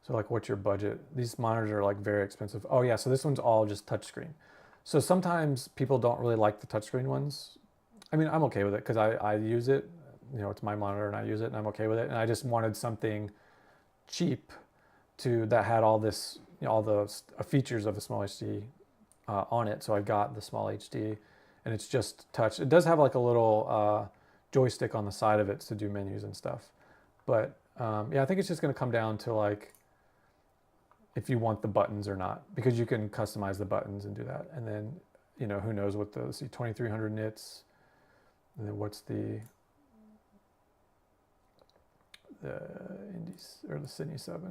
So like, what's your budget? These monitors are like very expensive. Oh yeah, so this one's all just touchscreen. So sometimes people don't really like the touchscreen ones. I mean, I'm okay with it because I use it. You know, it's my monitor and I use it and I'm okay with it. And I just wanted something cheap that had all this, you know, all the features of a Small HD on it. So I got the Small HD, and it's just touch. It does have like a little joystick on the side of it to do menus and stuff. But yeah, I think it's just going to come down to like if you want the buttons or not, because you can customize the buttons and do that. And then, you know, who knows what the, let's see, 2300 nits, and then what's the Indies or the Sydney 7,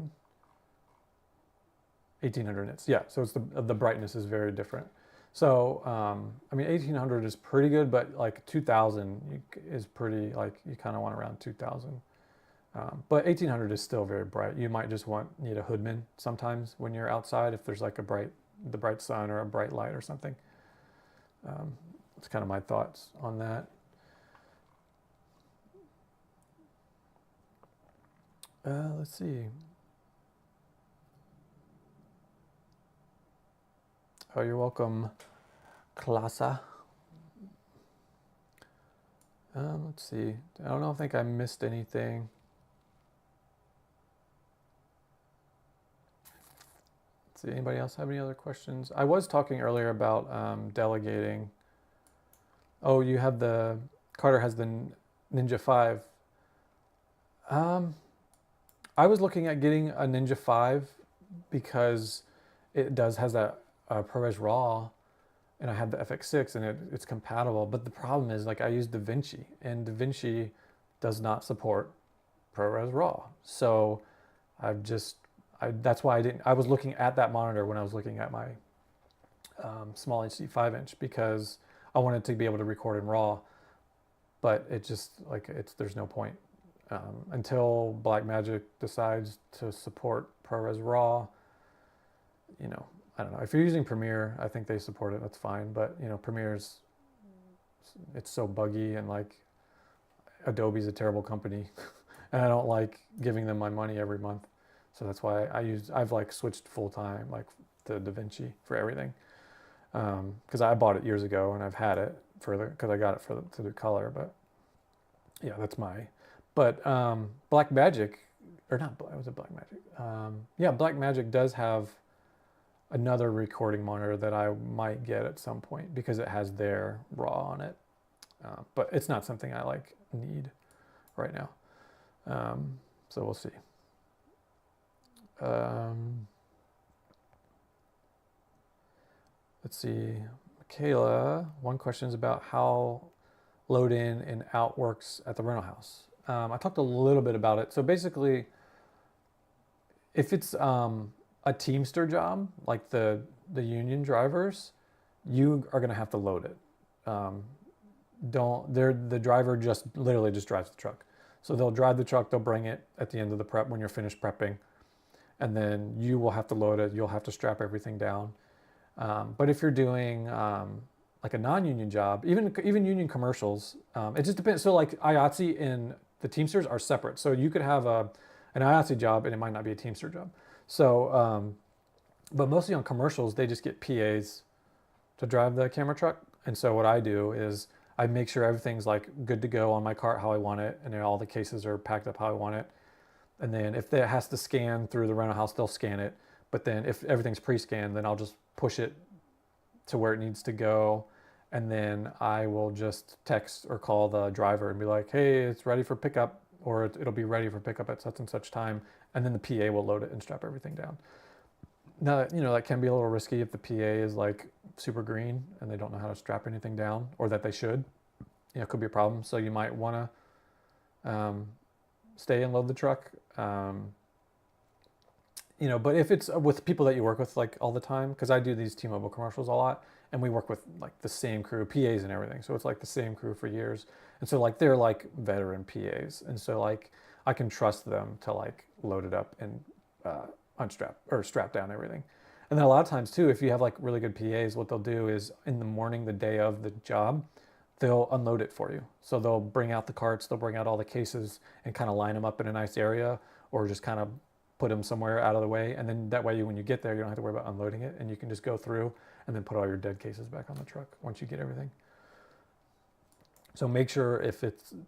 1800 nits. Yeah, so it's the brightness is very different. So I mean 1800 is pretty good, but like 2000 is pretty, like you kind of want around 2000. But 1800 is still very bright. You might just need a hoodman sometimes when you're outside if there's like the bright sun or a bright light or something. That's kind of my thoughts on that. Let's see. Oh, you're welcome, Klasa. Let's see. I don't think I missed anything. Let's see. Anybody else have any other questions? I was talking earlier about delegating. Oh, you have Carter has the Ninja 5. I was looking at getting a Ninja 5 because it has that ProRes RAW, and I have the FX6 and it's compatible. But the problem is, like, I use DaVinci, and DaVinci does not support ProRes RAW. So that's why I was looking at that monitor when I was looking at my small HD 5-inch, because I wanted to be able to record in RAW, but it just, like, there's no point. Until Blackmagic decides to support ProRes RAW, you know, I don't know. If you're using Premiere, I think they support it. That's fine. But, you know, Premiere's, it's so buggy, and like Adobe's a terrible company and I don't like giving them my money every month. So that's why I've like switched full time, like to DaVinci for everything. Because I bought it years ago and I've had it because I got it to do color. But yeah, that's but Blackmagic, or not, was it Blackmagic? Yeah, Blackmagic does have another recording monitor that I might get at some point because it has their RAW on it. But it's not something I like need right now. So we'll see. Let's see. Michaela, one question is about how load in and out works at the rental house. I talked a little bit about it. So basically, if it's a Teamster job, like the union drivers, you are going to have to load it. The driver literally just drives the truck. So they'll drive the truck, they'll bring it at the end of the prep when you're finished prepping, and then you will have to load it. You'll have to strap everything down. But if you're doing like a non-union job, even union commercials, it just depends. So like IATSE and the Teamsters are separate. So you could have an IATSE job and it might not be a Teamster job. So, but mostly on commercials, they just get PAs to drive the camera truck. And so what I do is I make sure everything's like good to go on my cart how I want it, and all the cases are packed up how I want it. And then if it has to scan through the rental house, they'll scan it. But then if everything's pre-scanned, then I'll just push it to where it needs to go. And then I will just text or call the driver and be like, hey, it's ready for pickup, or it'll be ready for pickup at such and such time. And then the PA will load it and strap everything down. Now, you know, that can be a little risky if the PA is like super green and they don't know how to strap anything down, or that they should. You know, it could be a problem. So you might want to stay and load the truck. You know, but if it's with people that you work with like all the time, because I do these T-Mobile commercials a lot, and we work with like the same crew, PAs and everything. So it's like the same crew for years. And so like they're like veteran PAs. And so like I can trust them to like load it up and unstrap or strap down everything. And then a lot of times too, if you have like really good PAs, what they'll do is in the morning, the day of the job, they'll unload it for you. So they'll bring out the carts, they'll bring out all the cases and kind of line them up in a nice area, or just kind of put them somewhere out of the way. And then that way, when you get there, you don't have to worry about unloading it, and you can just go through and then put all your dead cases back on the truck once you get everything. So make sure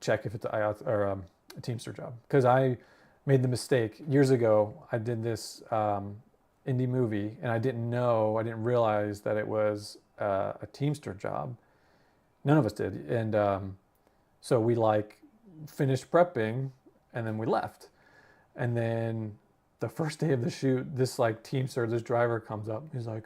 check if it's a Teamster job. Because I made the mistake years ago. I did this indie movie, and I didn't realize that it was a Teamster job. None of us did. And So we like finished prepping and then we left. And then the first day of the shoot, this like Teamster, this driver comes up. He's like,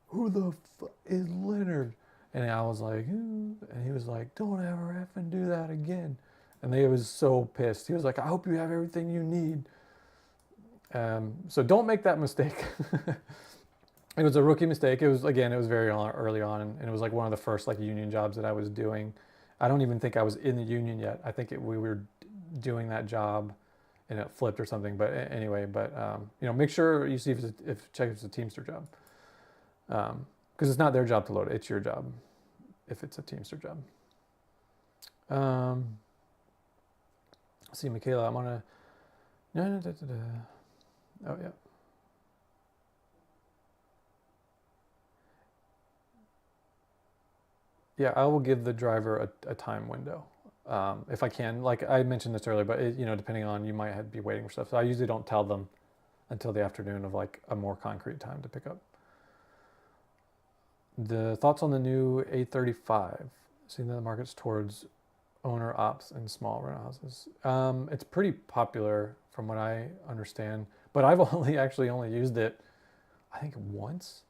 "Who the fuck is Leonard?" And I was like, and he was like, "Don't ever effing do that again." And they was so pissed. He was like, "I hope you have everything you need." So don't make that mistake. It was a rookie mistake. It was, again, it was very early on, and it was like one of the first like union jobs that I was doing. I don't even think I was in the union yet. I think we were doing that job, and it flipped or something. But anyway, make sure you see check if it's a Teamster job, because it's not their job to load it. It's your job if it's a Teamster job. See, Michaela, I'm on a. Oh yeah. Yeah, I will give the driver a time window if I can. Like I mentioned this earlier, but depending on, you might be waiting for stuff. So I usually don't tell them until the afternoon of like a more concrete time to pick up. The thoughts on the new A35? Seeing that the market's towards owner ops and small rental houses. It's pretty popular from what I understand, but I've only used it, I think, once.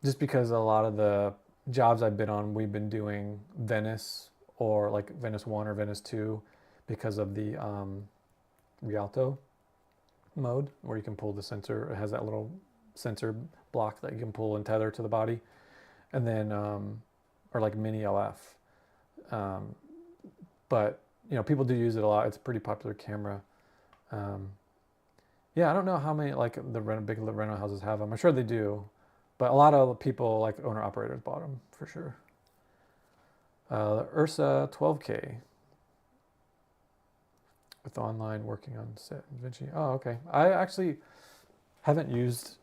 Just because a lot of the jobs I've been on, we've been doing Venice, or like Venice 1 or Venice 2, because of the Rialto mode where you can pull the sensor. It has that little sensor block that you can pull and tether to the body, and then or like mini LF. But people do use it a lot. It's a pretty popular camera. Yeah, I don't know how many like the big rental houses have them. I'm sure they do, but a lot of people, like owner operators, bought them for sure. The Ursa 12K with online working on set Vinci. Oh, okay. I actually haven't used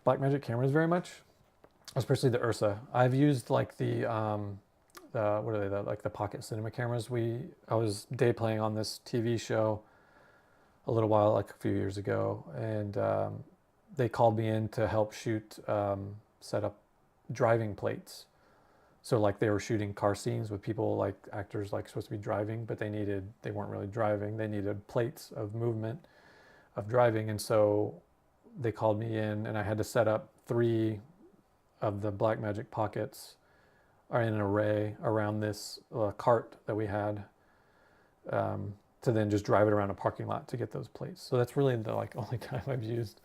Blackmagic cameras very much, especially the Ursa. I've used like the what are they? Like the pocket cinema cameras. I was day playing on this TV show a little while, like a few years ago, and they called me in to help shoot, set up driving plates. So like they were shooting car scenes with people, like actors like supposed to be driving, but they weren't really driving. They needed plates of movement of driving, and so they called me in, and I had to set up 3 of the Blackmagic pockets are in an array around this cart that we had, to then just drive it around a parking lot to get those plates. So that's really the like only time I've used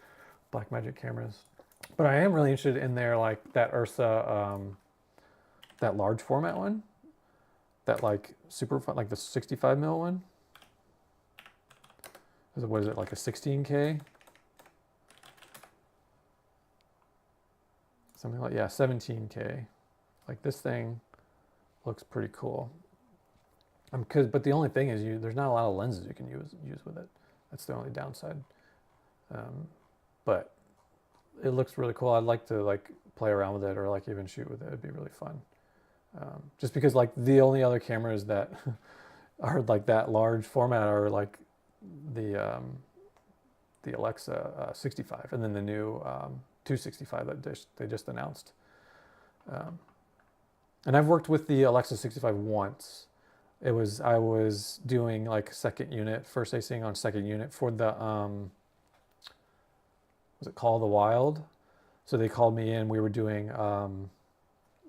Blackmagic cameras. But I am really interested in their like that Ursa, that large format one, that like super fun, like the 65 mil one. What is it, like a 16K? Something like, yeah, 17K. Like this thing looks pretty cool. But the only thing is, there's not a lot of lenses you can use with it. That's the only downside. But it looks really cool. I'd like to like play around with it, or like even shoot with it. It'd be really fun. Just because like the only other cameras that are like that large format are like the Alexa 65, and then the new 265 that they just announced. And I've worked with the Alexa 65 once. I was doing like second unit, first acing on second unit for the was it Call of the Wild? So they called me in. We were doing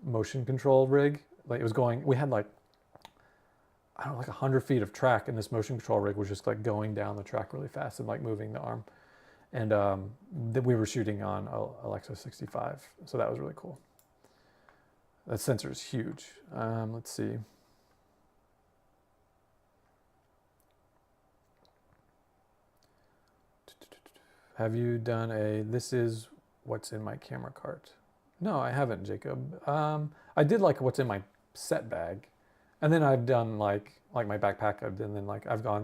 motion control rig. Like it was going. We had like, I don't know, like 100 feet of track, and this motion control rig was just like going down the track really fast and like moving the arm. And we were shooting on Alexa 65, so that was really cool. That sensor is huge. Let's see. Have you done this is what's in my camera cart? No, I haven't, Jacob. I did like what's in my set bag, and then I've done like my backpack.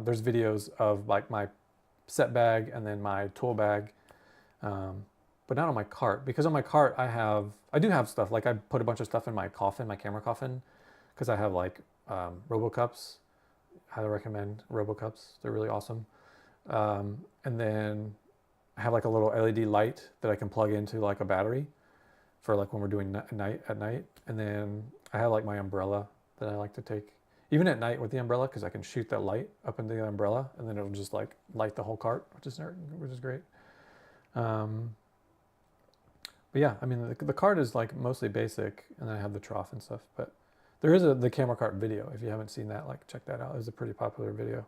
There's videos of like my set bag and then my tool bag, but not on my cart, because on my cart I do have stuff. Like I put a bunch of stuff in my coffin, my camera coffin, because I have like RoboCups. Highly recommend RoboCups. They're really awesome. And then I have like a little LED light that I can plug into like a battery for like when we're doing night at night. And then I have like my umbrella that I like to take, even at night with the umbrella, because I can shoot that light up into the umbrella, and then it'll just like light the whole cart, which is great. Um, but yeah, I mean the cart is like mostly basic, and then I have the trough and stuff. But there is the camera cart video. If you haven't seen that, like check that out. It's a pretty popular video,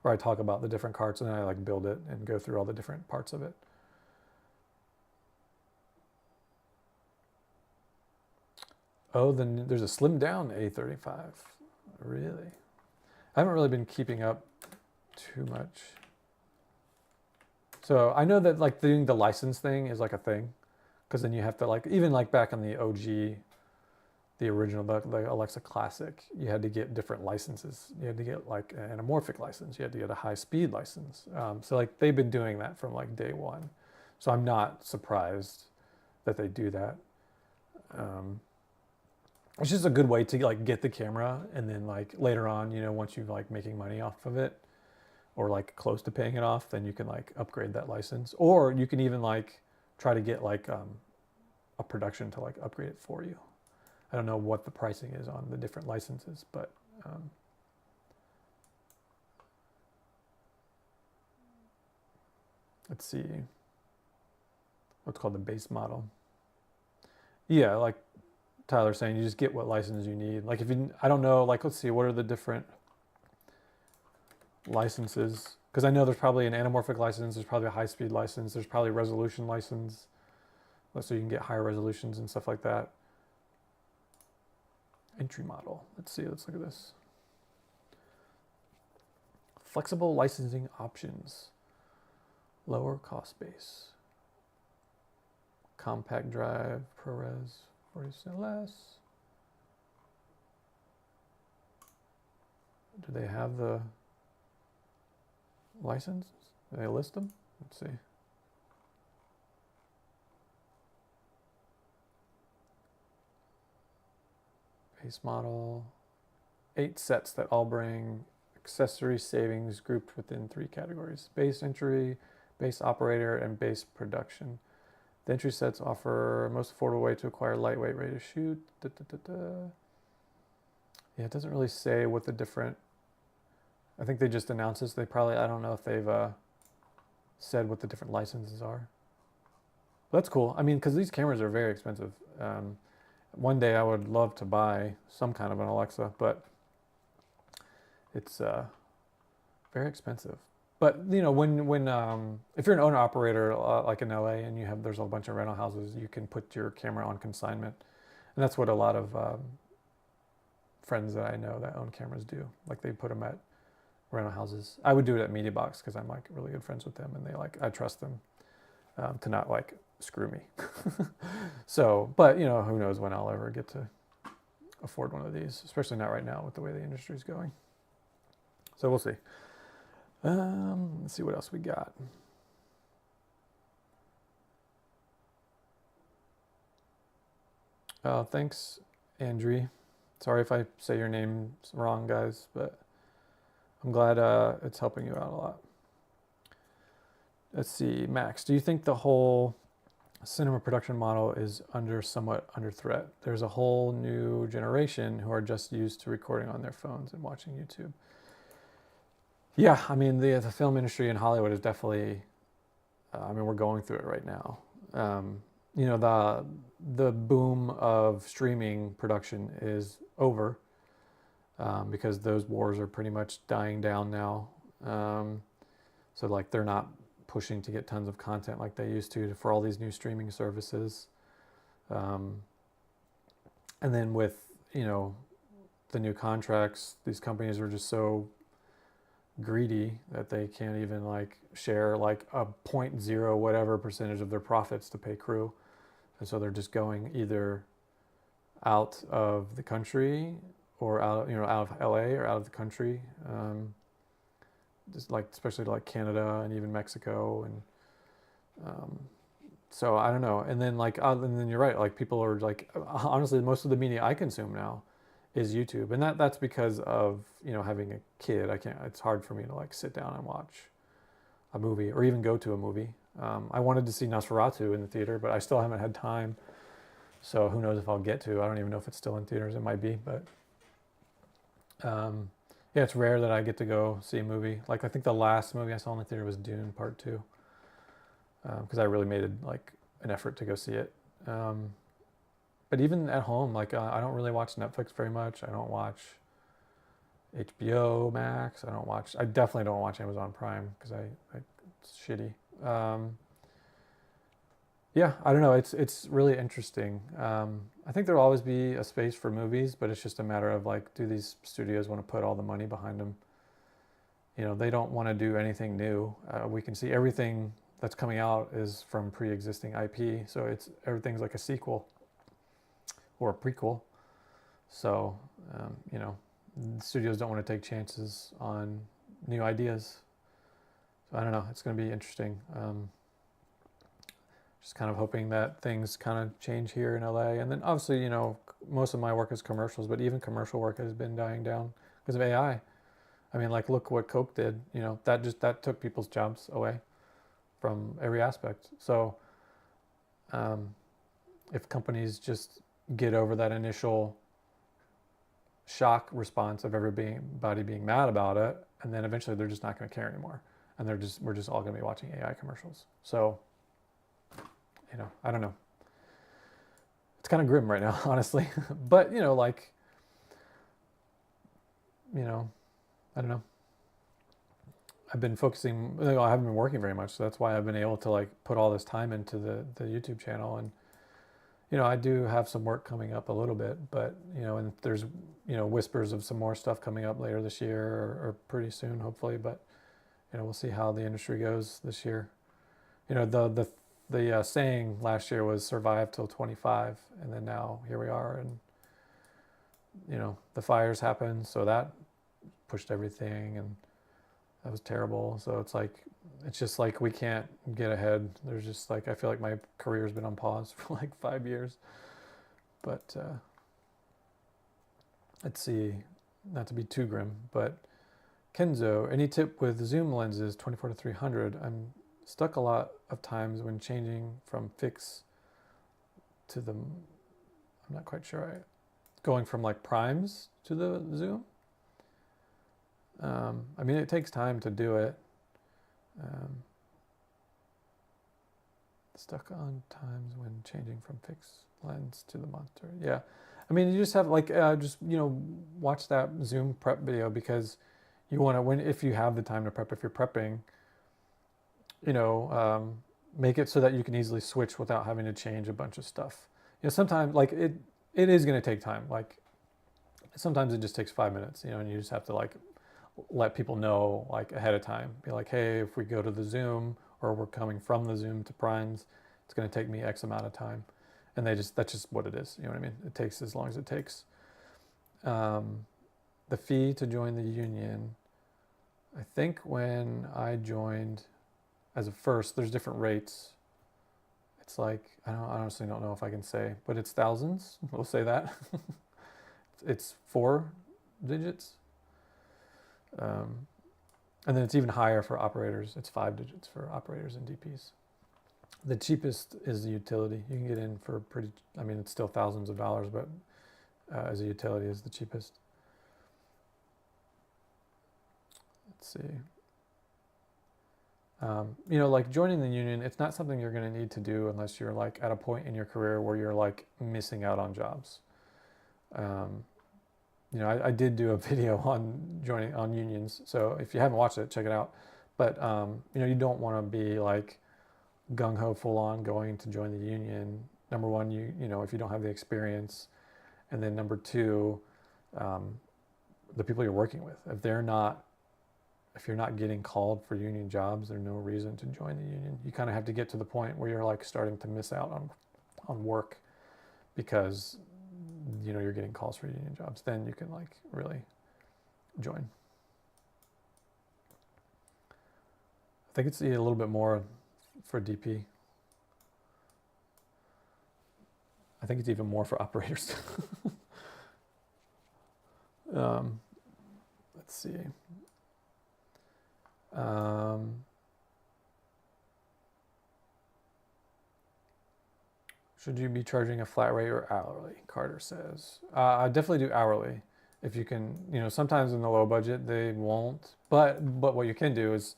where I talk about the different carts and then I like build it and go through all the different parts of it. Oh, then there's a slimmed down A35. Really? I haven't really been keeping up too much. So I know that like doing the license thing is like a thing, because then you have to like, even like back on the OG, the original, the Alexa Classic, you had to get different licenses. You had to get like an anamorphic license. You had to get a high speed license. So like they've been doing that from like day one. So I'm not surprised that they do that. It's just a good way to like get the camera, and then like later on, you know, once you're like making money off of it, or like close to paying it off, then you can like upgrade that license, or you can even like try to get like a production to like upgrade it for you. I don't know what the pricing is on the different licenses, but let's see what's called the base model. Yeah, like Tyler's saying, you just get what license you need. Like if you, I don't know, like let's see, what are the different licenses? Because I know there's probably an anamorphic license, there's probably a high-speed license, there's probably a resolution license, so you can get higher resolutions and stuff like that. Entry model. Let's see, let's look at this. Flexible licensing options. Lower cost base. Compact drive, ProRes, 40% less. Do they have the license? Do they list them? Let's see. Base model. 8 sets that all bring accessory savings grouped within 3 categories. Base entry, base operator, and base production. The entry sets offer a most affordable way to acquire lightweight ready to shoot. Yeah, it doesn't really say what the different, I think they just announced this. They probably, I don't know if they've said what the different licenses are. But that's cool. I mean, because these cameras are very expensive. One day I would love to buy some kind of an Alexa, but it's very expensive. But you know, when if you're an owner operator like in LA and there's a bunch of rental houses, you can put your camera on consignment, and that's what a lot of friends that I know that own cameras do. Like they put them at rental houses. I would do it at Media Box because I'm like really good friends with them, and I trust them to not like screw me. So, but you know, who knows when I'll ever get to afford one of these, especially not right now with the way the industry is going. So we'll see. Let's see what else we got. Thanks, Andrew. Sorry if I say your name wrong, guys, but I'm glad it's helping you out a lot. Let's see, Max, do you think the whole cinema production model is somewhat under threat? There's a whole new generation who are just used to recording on their phones and watching YouTube. Yeah, I mean, the film industry in Hollywood is definitely, I mean, we're going through it right now. You know, the boom of streaming production is over because those wars are pretty much dying down now. So like they're not pushing to get tons of content like they used to for all these new streaming services. And then with, you know, the new contracts, these companies are just so greedy that they can't even like share like a 0.0 whatever percentage of their profits to pay crew, and so they're just going either out of the country or out of LA or out of the country, just like especially like Canada and even Mexico, and so I don't know. And then and then you're right, like people are like, honestly most of the media I consume now is YouTube, and that's because of, you know, having a kid. It's hard for me to like sit down and watch a movie or even go to a movie. I wanted to see Nosferatu in the theater, but I still haven't had time, so who knows if I'll get to. I don't even know if it's still in theaters. It might be, but Um, yeah, it's rare that I get to go see a movie. Like I think the last movie I saw in the theater was Dune Part Two, because I really made it like an effort to go see it. Um, but even at home, like I don't really watch Netflix very much. I don't watch HBO Max. I don't watch. I definitely don't watch Amazon Prime because it's shitty. Um, yeah, I don't know. It's really interesting. I think there'll always be a space for movies, but it's just a matter of like, do these studios want to put all the money behind them? You know, they don't want to do anything new. We can see everything that's coming out is from pre-existing IP, so it's everything's like a sequel or a prequel. So, you know, studios don't want to take chances on new ideas. So I don't know. It's going to be interesting. Just kind of hoping that things kind of change here in LA. And then obviously, you know, most of my work is commercials, but even commercial work has been dying down because of AI. I mean, like look what Coke did. You know, that took people's jobs away from every aspect. So um, if companies just get over that initial shock response of everybody being mad about it, and then eventually they're just not going to care anymore, and we're just all going to be watching AI commercials. So you know, I don't know. It's kind of grim right now, honestly. But you know, like you know, I don't know. I've been focusing. You know, I haven't been working very much, so that's why I've been able to like put all this time into the YouTube channel. And you know, I do have some work coming up a little bit, but you know, and there's you know whispers of some more stuff coming up later this year or pretty soon, hopefully. But you know, we'll see how the industry goes this year. You know, the saying last year was survive till 25, and then now here we are, and you know, the fires happened, so that pushed everything, and that was terrible. So it's just like we can't get ahead. There's just like I feel like my career's been on pause for like 5 years. But let's see, not to be too grim, but Kenzo, any tip with zoom lenses 24 to 300? I'm stuck a lot of times when changing from fix to the. I'm not quite sure. Going from like primes to the zoom. I mean, it takes time to do it. Um, Stuck on times when changing from fixed lens to the monster. Yeah, I mean, you just have like just you know watch that zoom prep video because you want to when if you have the time to prep if you're prepping, you know, make it so that you can easily switch without having to change a bunch of stuff. You know, sometimes like it is going to take time. Like sometimes it just takes 5 minutes. You know, and you just have to like let people know like ahead of time. Be like, hey, if we go to the zoom or we're coming from the zoom to primes, it's going to take me X amount of time, and that's just what it is. You know what I mean? It takes as long as it takes. Um, the fee to join the union. I think when I joined as a first, there's different rates. It's like I honestly don't know if I can say, but it's thousands. We'll say that. It's 4 digits. Um, and then it's even higher for operators. It's 5 digits for operators and DPs. The cheapest is the utility. You can get in for pretty. I mean, it's still thousands of dollars, but as a utility is the cheapest. Let's see. You know, like joining the union, it's not something you're going to need to do unless you're like at a point in your career where you're like missing out on jobs. Um, you know, I did do a video on joining on unions, so if you haven't watched it, check it out. But you know, you don't want to be like gung ho full on going to join the union. Number one, you know if you don't have the experience, and then number two, um, the people you're working with, if you're not getting called for union jobs, there's no reason to join the union. You kind of have to get to the point where you're like starting to miss out on work because you know you're getting calls for union jobs. Then you can like really join. I think it's a little bit more for DP. I think it's even more for operators. um, let's see. Should you be charging a flat rate or hourly? Carter says. I definitely do hourly. If you can, sometimes in the low budget they won't. But what you can do is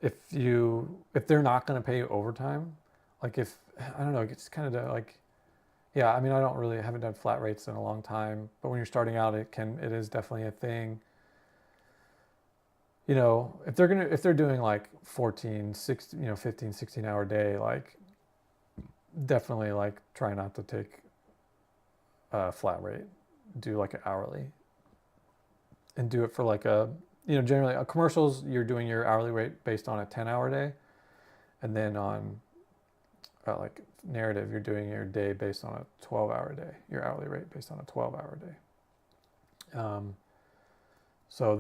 if they're not going to pay you overtime, like if I don't know, it's kind of like yeah. I mean, I haven't done flat rates in a long time, but when you're starting out, it is definitely a thing. If they're doing like 14, 16, 15, 16 hour day, like definitely like try not to take a flat rate, do like an hourly and do it for like generally commercials, you're doing your hourly rate based on a 10-hour day. And then on like narrative, you're doing your day based on a 12-hour day, your hourly rate based on a 12-hour day. So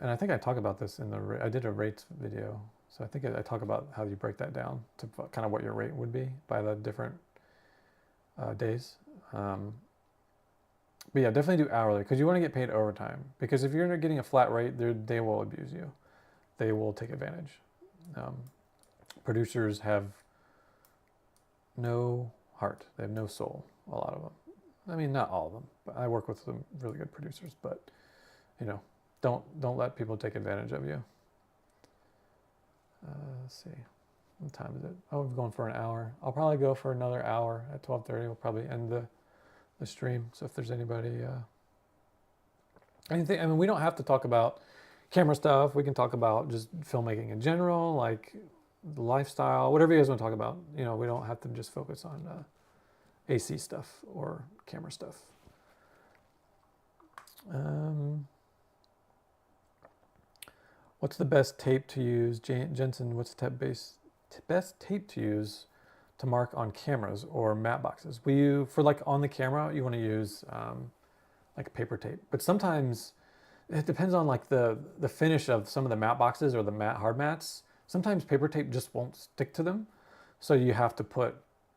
and I think I talk about this I did a rates video. So I think I talk about how you break that down to kind of what your rate would be by the different days. But yeah, definitely do hourly because you want to get paid overtime. Because if you're getting a flat rate, they will abuse you. They will take advantage. Producers have no heart. They have no soul. A lot of them. I mean, not all of them, but I work with some really good producers. But don't let people take advantage of you. Let's see. What time is it? Oh, we're going for an hour. I'll probably go for another hour at 12:30. We'll probably end the stream. So if there's anybody, anything, I mean, we don't have to talk about camera stuff. We can talk about just filmmaking in general, like the lifestyle, whatever you guys want to talk about. We don't have to just focus on AC stuff or camera stuff. What's the best tape to use? Jensen, what's the best tape to use to mark on cameras or matte boxes? For like on the camera, you want to use like paper tape, but sometimes it depends on like the finish of some of the matte boxes or the matte hard mats. Sometimes paper tape just won't stick to them, so you have to put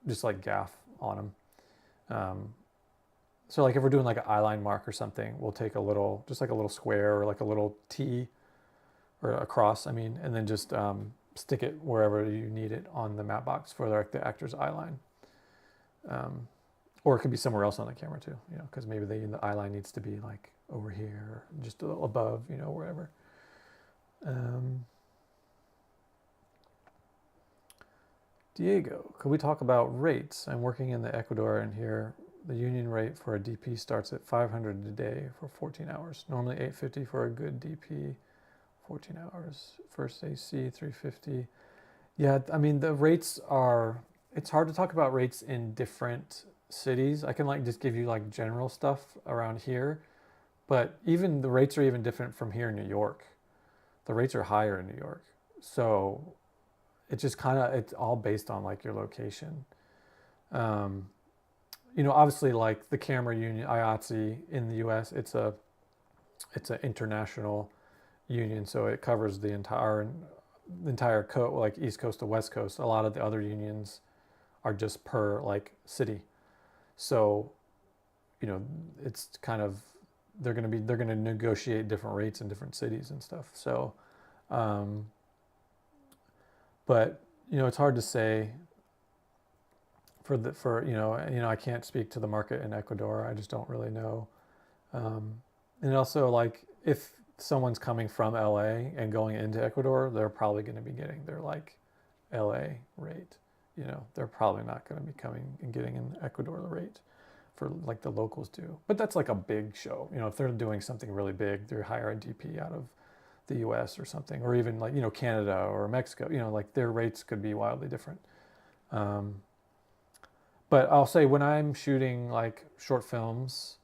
just like gaff on them. So like if we're doing like an eyeline mark or something, we'll take just like a little square or like a little T or a cross, and then just stick it wherever you need it on the matte box for the actor's eyeline. Or it could be somewhere else on the camera too, because maybe the eyeline needs to be like over here, just a little above, wherever. Diego, could we talk about rates? I'm working in the Ecuador, and here the union rate for a DP starts at 500 a day for 14 hours. Normally 850 for a good DP, 14 hours. First AC, 350. Yeah, the rates it's hard to talk about rates in different cities. I can just give you like general stuff around here, but even the rates are even different from here in New York. The rates are higher in New York. So it's just it's all based on like your location. Obviously like the camera union, IATSE in the US, it's an international union. So it covers the entire coast, like East Coast to West Coast. A lot of the other unions are just per like city. So, it's kind of, they're going to negotiate different rates in different cities and stuff. So, but, it's hard to say I can't speak to the market in Ecuador. I just don't really know. And also like if someone's coming from LA and going into Ecuador, they're probably going to be getting their like LA rate. They're probably not going to be coming and getting an Ecuador rate for like the locals do. But that's like a big show. If they're doing something really big, they hire a DP out of the US or something, or even like, Canada or Mexico, like their rates could be wildly different. But I'll say when I'm shooting like short films,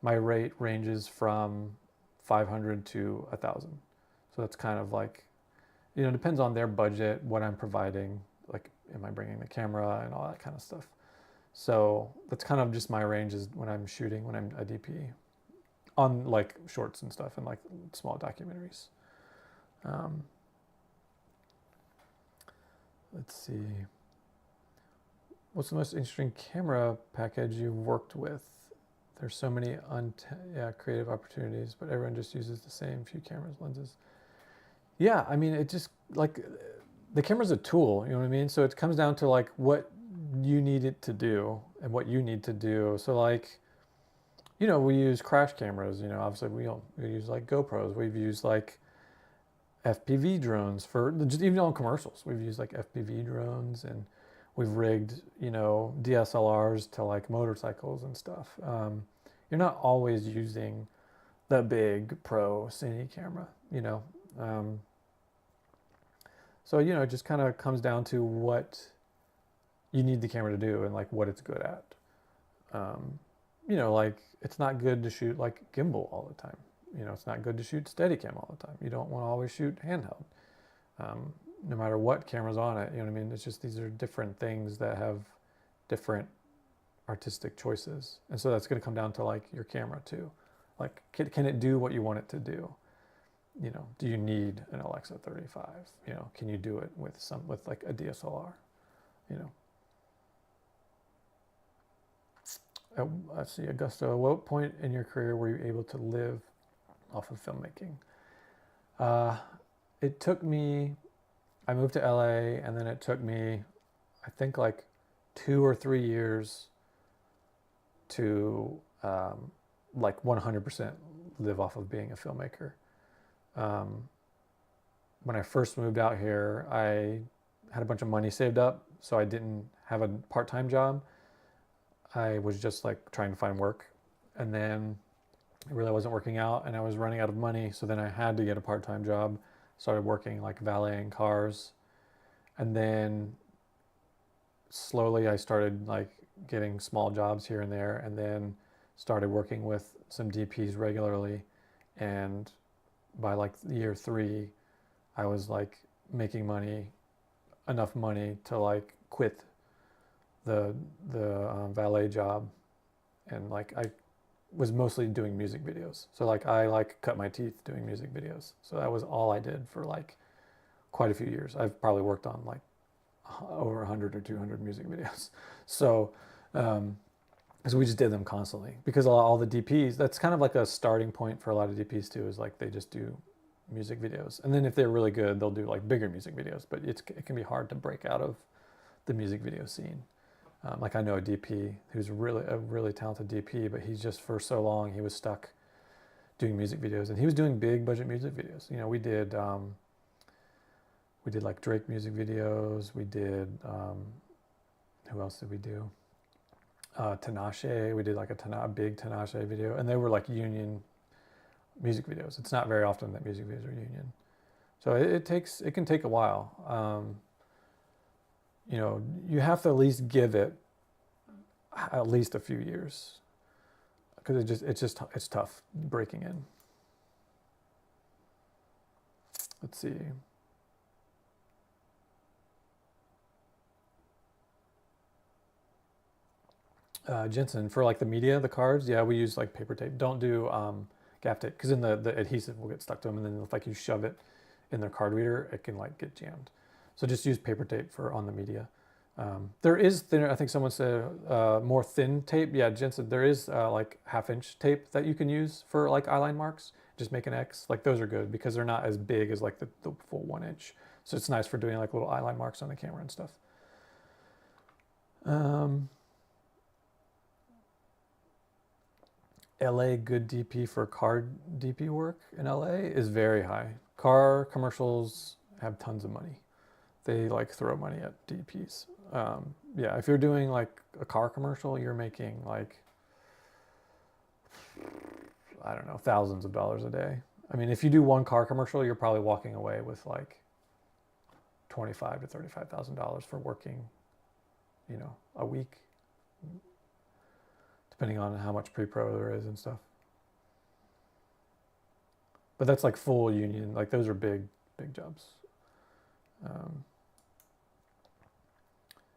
my rate ranges from 500 to 1,000. So that's kind of like, depends on their budget, what I'm providing, like, am I bringing the camera and all that kind of stuff. So that's kind of just my range is when I'm shooting, when I'm a DP on like shorts and stuff and like small documentaries. Let's see. What's the most interesting camera package you've worked with? There's so many creative opportunities, but everyone just uses the same few cameras, lenses. Yeah, it just like the camera's a tool, you know what I mean? So it comes down to like what you need it to do and what you need to do. So like We use crash cameras. Obviously we use like GoPros. We've used like FPV drones for just even on commercials. We've used like FPV drones, and we've rigged DSLRs to like motorcycles and stuff. You're not always using the big pro cine camera, Um, so it just kind of comes down to what you need the camera to do and like what it's good at. Like it's not good to shoot like gimbal all the time. It's not good to shoot Steadicam all the time. You don't want to always shoot handheld, no matter what camera's on it. You know what I mean? It's just these are different things that have different artistic choices, and so that's going to come down to like your camera too. Like, can it do what you want it to do? Do you need an Alexa 35? Can you do it with like a DSLR? Let's see, Augusto, at what point in your career were you able to live off of filmmaking? It took me, I moved to LA, and then it took me, I think like 2 or 3 years to like 100% live off of being a filmmaker. When I first moved out here, I had a bunch of money saved up, so I didn't have a part-time job. I was just like trying to find work, and then it really wasn't working out, and I was running out of money. So then I had to get a part-time job, started working like valeting cars, and then slowly I started like getting small jobs here and there, and then started working with some DPs regularly. And by like year 3, I was like making enough money to like quit the valet job, and like I was mostly doing music videos. So like I like cut my teeth doing music videos. So that was all I did for like quite a few years. I've probably worked on like over 100 or 200 music videos. So because we just did them constantly, because all the DPs, that's kind of like a starting point for a lot of DPs too, is like they just do music videos, and then if they're really good, they'll do like bigger music videos. But it can be hard to break out of the music video scene. Like I know a DP who's a really talented DP, but he's just, for so long he was stuck doing music videos, and he was doing big budget music videos. We did like Drake music videos. We did who else did we do? Tinashe. We did like a big Tinashe video, and they were like union music videos. It's not very often that music videos are union, so it can take a while. You have to at least give it at least a few years, because it's tough breaking in. Let's see. Jensen, for like the media, the cards, yeah, we use like paper tape. Don't do gaff tape, because then the adhesive will get stuck to them, and then if like you shove it in their card reader, it can like get jammed. So just use paper tape for on the media. There is thinner, I think someone said more thin tape. Yeah, Jensen, there is like 1/2-inch tape that you can use for like eyeline marks. Just make an X. Like those are good because they're not as big as like the full 1 inch. So it's nice for doing like little eyeline marks on the camera and stuff. LA good DP for car DP work in LA is very high. Car commercials have tons of money. They like throw money at DPs. Yeah, if you're doing like a car commercial, you're making like, I don't know, thousands of dollars a day. I mean, if you do one car commercial, you're probably walking away with like $25,000 to $35,000 for working, a week, depending on how much pre-pro there is and stuff. But that's like full union. Like those are big jobs.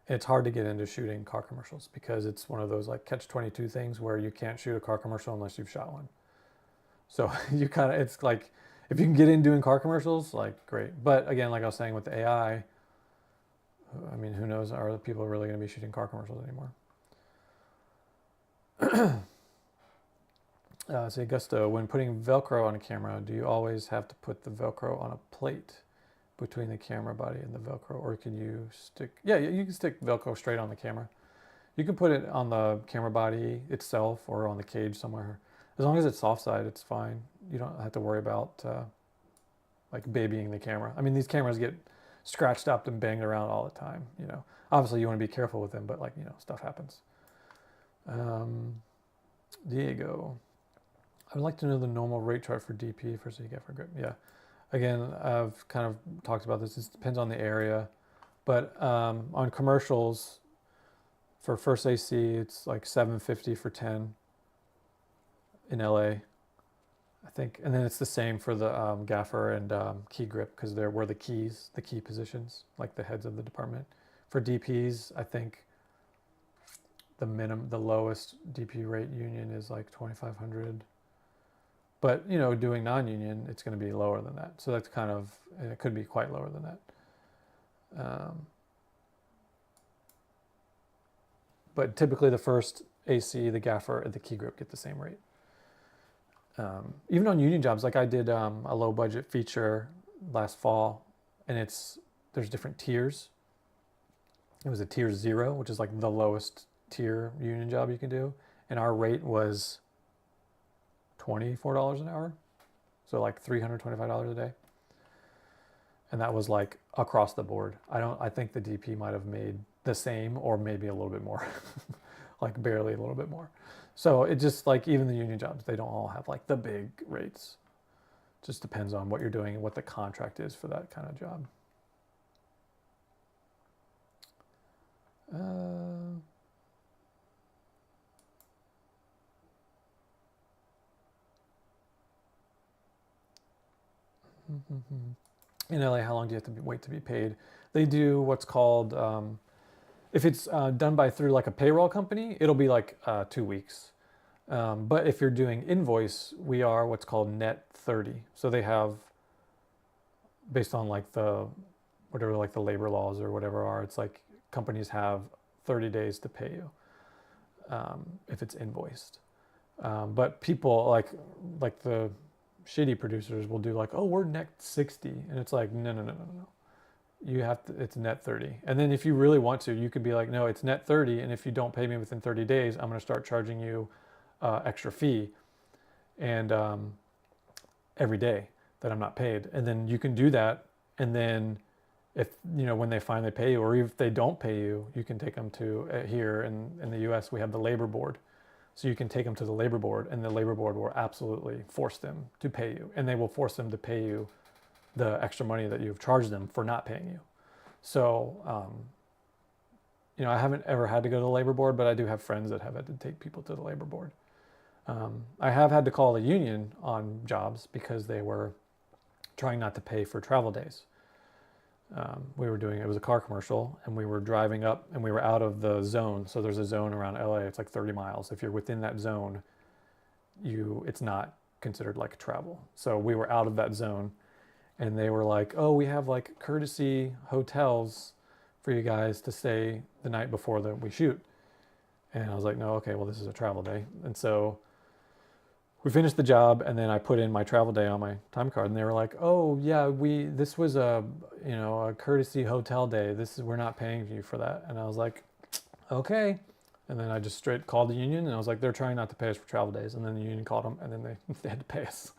It's hard to get into shooting car commercials because it's one of those like catch-22 things where you can't shoot a car commercial unless you've shot one. So it's like, if you can get in doing car commercials, like great. But again, like I was saying with the AI, I mean, who knows, are the people really going to be shooting car commercials anymore? Say Gusto, when putting Velcro on a camera, do you always have to put the Velcro on a plate between the camera body and the Velcro, or can you stick? Yeah, you can stick Velcro straight on the camera. You can put it on the camera body itself or on the cage somewhere. As long as it's soft side, it's fine. You don't have to worry about like babying the camera. I mean, these cameras get scratched up and banged around all the time. You know, obviously you want to be careful with them, but like, you know, stuff happens. Diego, I would like to know the normal rate chart for DP for CCAF for grip. Yeah, again, I've kind of talked about this. It depends on the area, but on commercials for first AC, it's like 750 for 10 in LA, I think, and then it's the same for the gaffer and key grip because there were the key positions, like the heads of the department. For DPs, I think the lowest DP rate union is like 2,500. But you know, doing non-union, it's going to be lower than that. So that's kind of, it could be quite lower than that. But typically, the first AC, the gaffer, and the key grip get the same rate. Even on union jobs, like I did a low budget feature last fall, and there's different tiers. It was a tier 0, which is like the lowest tier union job you can do, and our rate was $24 an hour, so like $325 a day, and that was like across the board. I think the DP might have made the same or maybe a little bit more, like barely a little bit more. So it just, like, even the union jobs, they don't all have like the big rates. Just depends on what you're doing and what the contract is for that kind of job. In LA, how long do you have to wait to be paid? They do what's called, if it's done through like a payroll company, it'll be like 2 weeks. But if you're doing invoice, we are what's called net 30. So they have, based on like whatever like the labor laws or whatever are, it's like companies have 30 days to pay you if it's invoiced. But people like the shitty producers will do like, oh, we're net 60, and it's like, no. You have to, it's net 30. And then if you really want to, you could be like, no, it's net 30, and if you don't pay me within 30 days, I'm going to start charging you extra fee and every day that I'm not paid. And then you can do that, and then if, you know, when they finally pay you, or if they don't pay you, you can take them to here in the US, we have the labor board. So you can take them to the labor board, and the labor board will absolutely force them to pay you, and they will force them to pay you the extra money that you've charged them for not paying you. So, you know, I haven't ever had to go to the labor board, but I do have friends that have had to take people to the labor board. I have had to call the union on jobs because they were trying not to pay for travel days. It was a car commercial, and we were driving up, and we were out of the zone. So there's a zone around LA, it's like 30 miles. If you're within that zone, it's not considered like travel. So we were out of that zone, and they were like, oh, we have like courtesy hotels for you guys to stay the night before we shoot. And I was like, no, okay, well, this is a travel day. And so we finished the job, and then I put in my travel day on my time card, and they were like, oh yeah, this was a courtesy hotel day. We're not paying you for that. And I was like, okay. And then I just straight called the union, and I was like, they're trying not to pay us for travel days. And then the union called them, and then they had to pay us.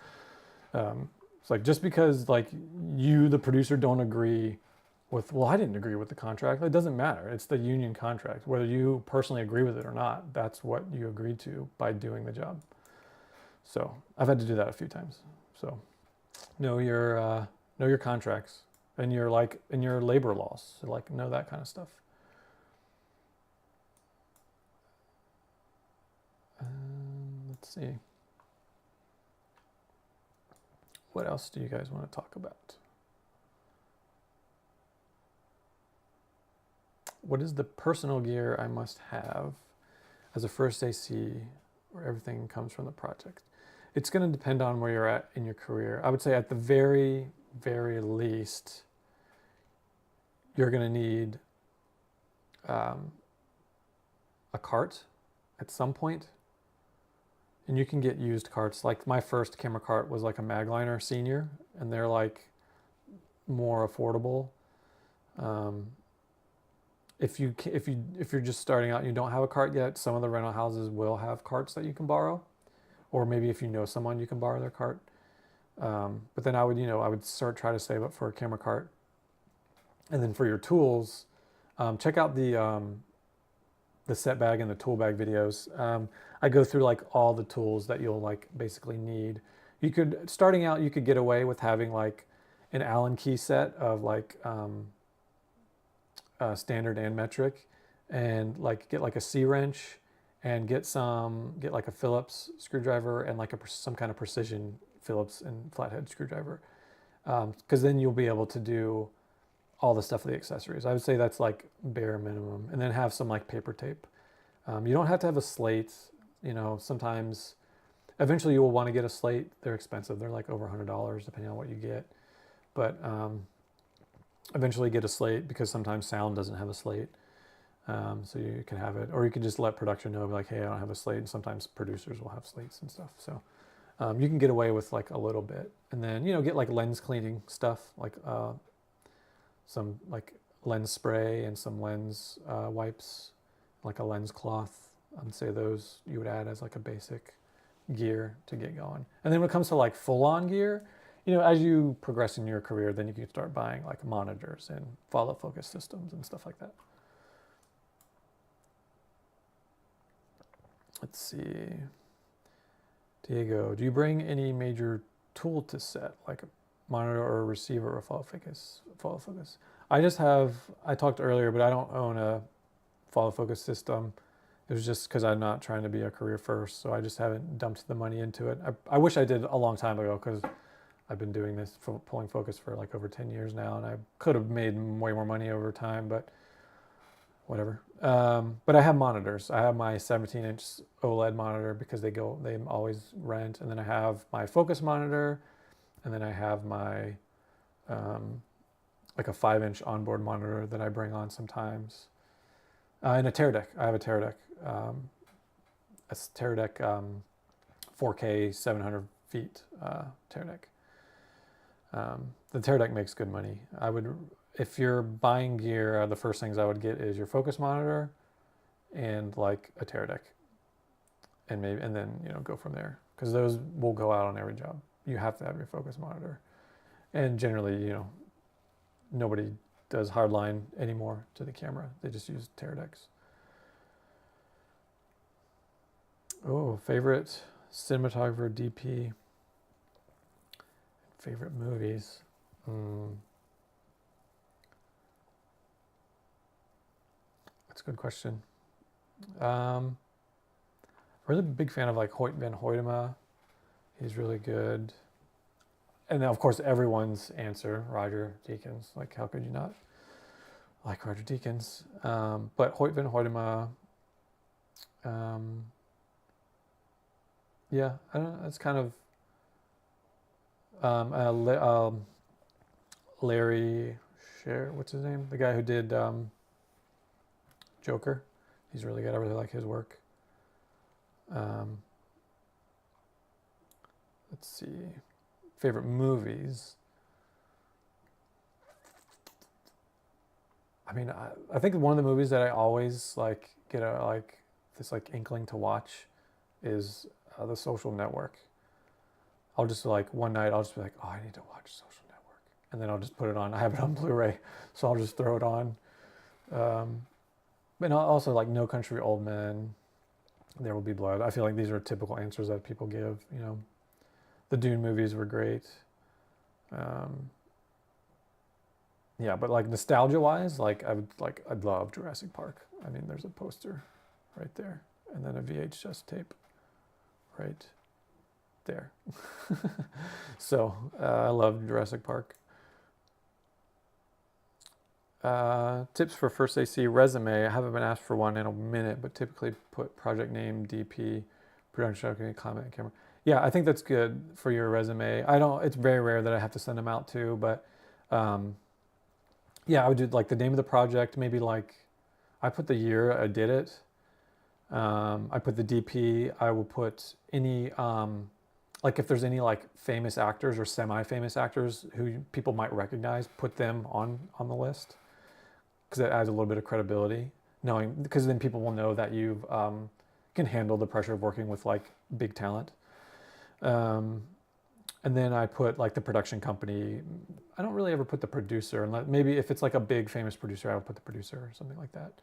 It's like, just because like you, the producer, don't agree with, well, I didn't agree with the contract. It doesn't matter. It's the union contract. Whether you personally agree with it or not, that's what you agreed to by doing the job. So I've had to do that a few times. So know your contracts and your labor laws. So like, know that kind of stuff. Let's see. What else do you guys want to talk about? What is the personal gear I must have as a first AC where everything comes from the project? It's going to depend on where you're at in your career. I would say at the very, very least, you're going to need a cart at some point. And you can get used carts. Like my first camera cart was like a Magliner Senior, and they're like more affordable. if you're just starting out and you don't have a cart yet, some of the rental houses will have carts that you can borrow, or maybe if you know someone, you can borrow their cart. But then I would start try to save up for a camera cart, and then for your tools, check out the set bag and the tool bag videos. I go through like all the tools that you'll like basically need. Starting out, you could get away with having like an Allen key set of like standard and metric, and like get like a C wrench, and get like a Phillips screwdriver and like some kind of precision Phillips and flathead screwdriver, because then you'll be able to do all the stuff with the accessories. I would say that's like bare minimum, and then have some like paper tape. You don't have to have a slate. Sometimes eventually you will want to get a slate. They're expensive. They're like over $100 depending on what you get. But eventually get a slate, because sometimes sound doesn't have a slate. So you can have it, or you can just let production know, like, hey, I don't have a slate. And sometimes producers will have slates and stuff. So you can get away with like a little bit, and then get like lens cleaning stuff, like some like lens spray and some lens wipes, like a lens cloth. I'd say those you would add as like a basic gear to get going. And then when it comes to like full-on gear, as you progress in your career, then you can start buying like monitors and follow focus systems and stuff like that. Let's see. Diego, do you bring any major tool to set, like a monitor or a receiver or follow focus? I talked earlier, but I don't own a follow focus system. It was just because I'm not trying to be a career first, so I just haven't dumped the money into it. I wish I did a long time ago, because I've been doing this pulling focus for like over 10 years now, and I could have made way more money over time, but whatever. But I have monitors. I have my 17-inch OLED monitor, because they always rent, and then I have my focus monitor, and then I have my like a 5-inch onboard monitor that I bring on sometimes, and a Teradek. I have a Teradek, a Teradek 4K 700 feet Teradek. The Teradek makes good money. If you're buying gear, the first things I would get is your focus monitor and like a Teradek, and then go from there, because those will go out on every job. You have to have your focus monitor, and generally nobody does hardline anymore to the camera. They just use Teradeks. Oh, favorite cinematographer, DP, favorite movies. That's a good question. Really big fan of like Hoyt van Hoytema. He's really good. And then, of course, everyone's answer, Roger Deakins. Like, how could you not like Roger Deakins? But Hoyt van Hoytema, yeah, I don't know. It's kind of Larry Sher, what's his name? The guy who did Joker. He's really good. I really like his work. Let's see. Favorite movies. I mean, I think one of the movies that I always like get this inkling to watch is The Social Network. I'll just one night I'll just be like, oh, I need to watch Social Network, and then I'll just put it on. I have it on Blu-ray, so I'll just throw it on. But also like No Country for Old Men, There Will Be Blood. I feel like these are typical answers that people give. The Dune movies were great. Yeah, but like nostalgia-wise, I'd love Jurassic Park. I mean, there's a poster right there, and then a VHS tape right there. So I love Jurassic Park. Tips for first AC resume. I haven't been asked for one in a minute, but typically put project name, DP, production, comment, camera. Yeah, I think that's good for your resume. It's very rare that I have to send them out to, but yeah, I would do like the name of the project, maybe like I put the year I did it. I put the DP. I will put any like if there's any like famous actors or semi-famous actors who people might recognize, put them on the list. because it adds a little bit of credibility, knowing, because then people will know that you can handle the pressure of working with like big talent. Um, and then I put like the production company. I don't really ever put the producer, and maybe if it's like a big famous producer, I would put the producer or something like that.